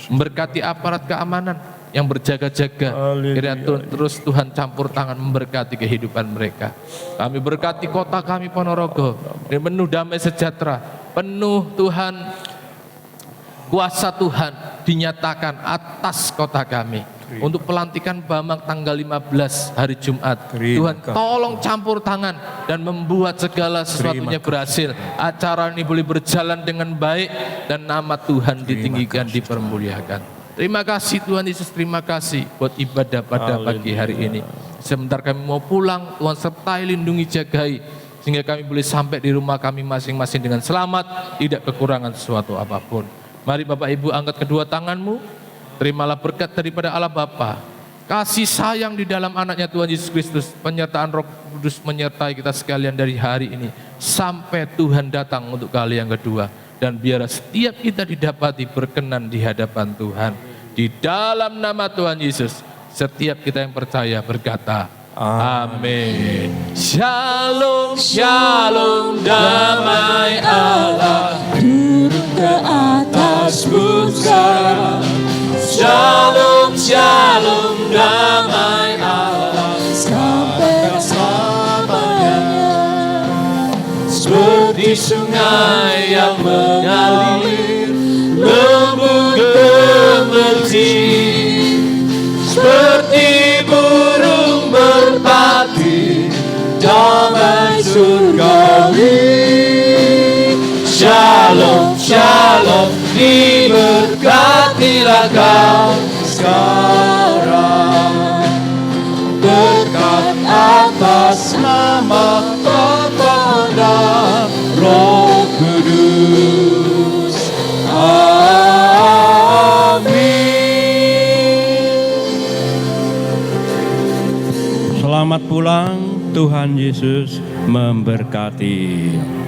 Memberkati aparat keamanan yang berjaga-jaga. Kiranya terus Tuhan campur tangan memberkati kehidupan mereka. Kami berkati kota kami Ponorogo, penuh damai sejahtera, penuh Tuhan, kuasa Tuhan dinyatakan atas kota kami. Untuk pelantikan Bambang tanggal 15 hari Jumat, Tuhan tolong campur tangan dan membuat segala sesuatunya berhasil. Acara ini boleh berjalan dengan baik dan nama Tuhan ditinggikan, dipermuliakan. Terima kasih Tuhan Yesus, terima kasih buat ibadah pada pagi hari ini. Sebentar kami mau pulang, Tuhan sertai, lindungi, jagai, sehingga kami boleh sampai di rumah kami masing-masing dengan selamat, tidak kekurangan sesuatu apapun. Mari Bapak Ibu angkat kedua tanganmu. Terimalah berkat daripada Allah Bapa, kasih sayang di dalam anaknya Tuhan Yesus Kristus, penyertaan Roh Kudus menyertai kita sekalian dari hari ini sampai Tuhan datang untuk kali yang kedua. Dan biar setiap kita didapati berkenan di hadapan Tuhan. Di dalam nama Tuhan Yesus, setiap kita yang percaya berkata, amin. Shalom, shalom, damai Allah turun ke atasmu sekarang. Shalom, shalom, damai Allah sampai selamanya. Seperti sungai yang mengalir, lembut gemerci, seperti burung merpati, damai surgawi. Shalom, shalom, diberkatilah kau sekarang. Berkat atas nama Bapa dan Roh Kudus. Amin. Selamat pulang, Tuhan Yesus memberkati.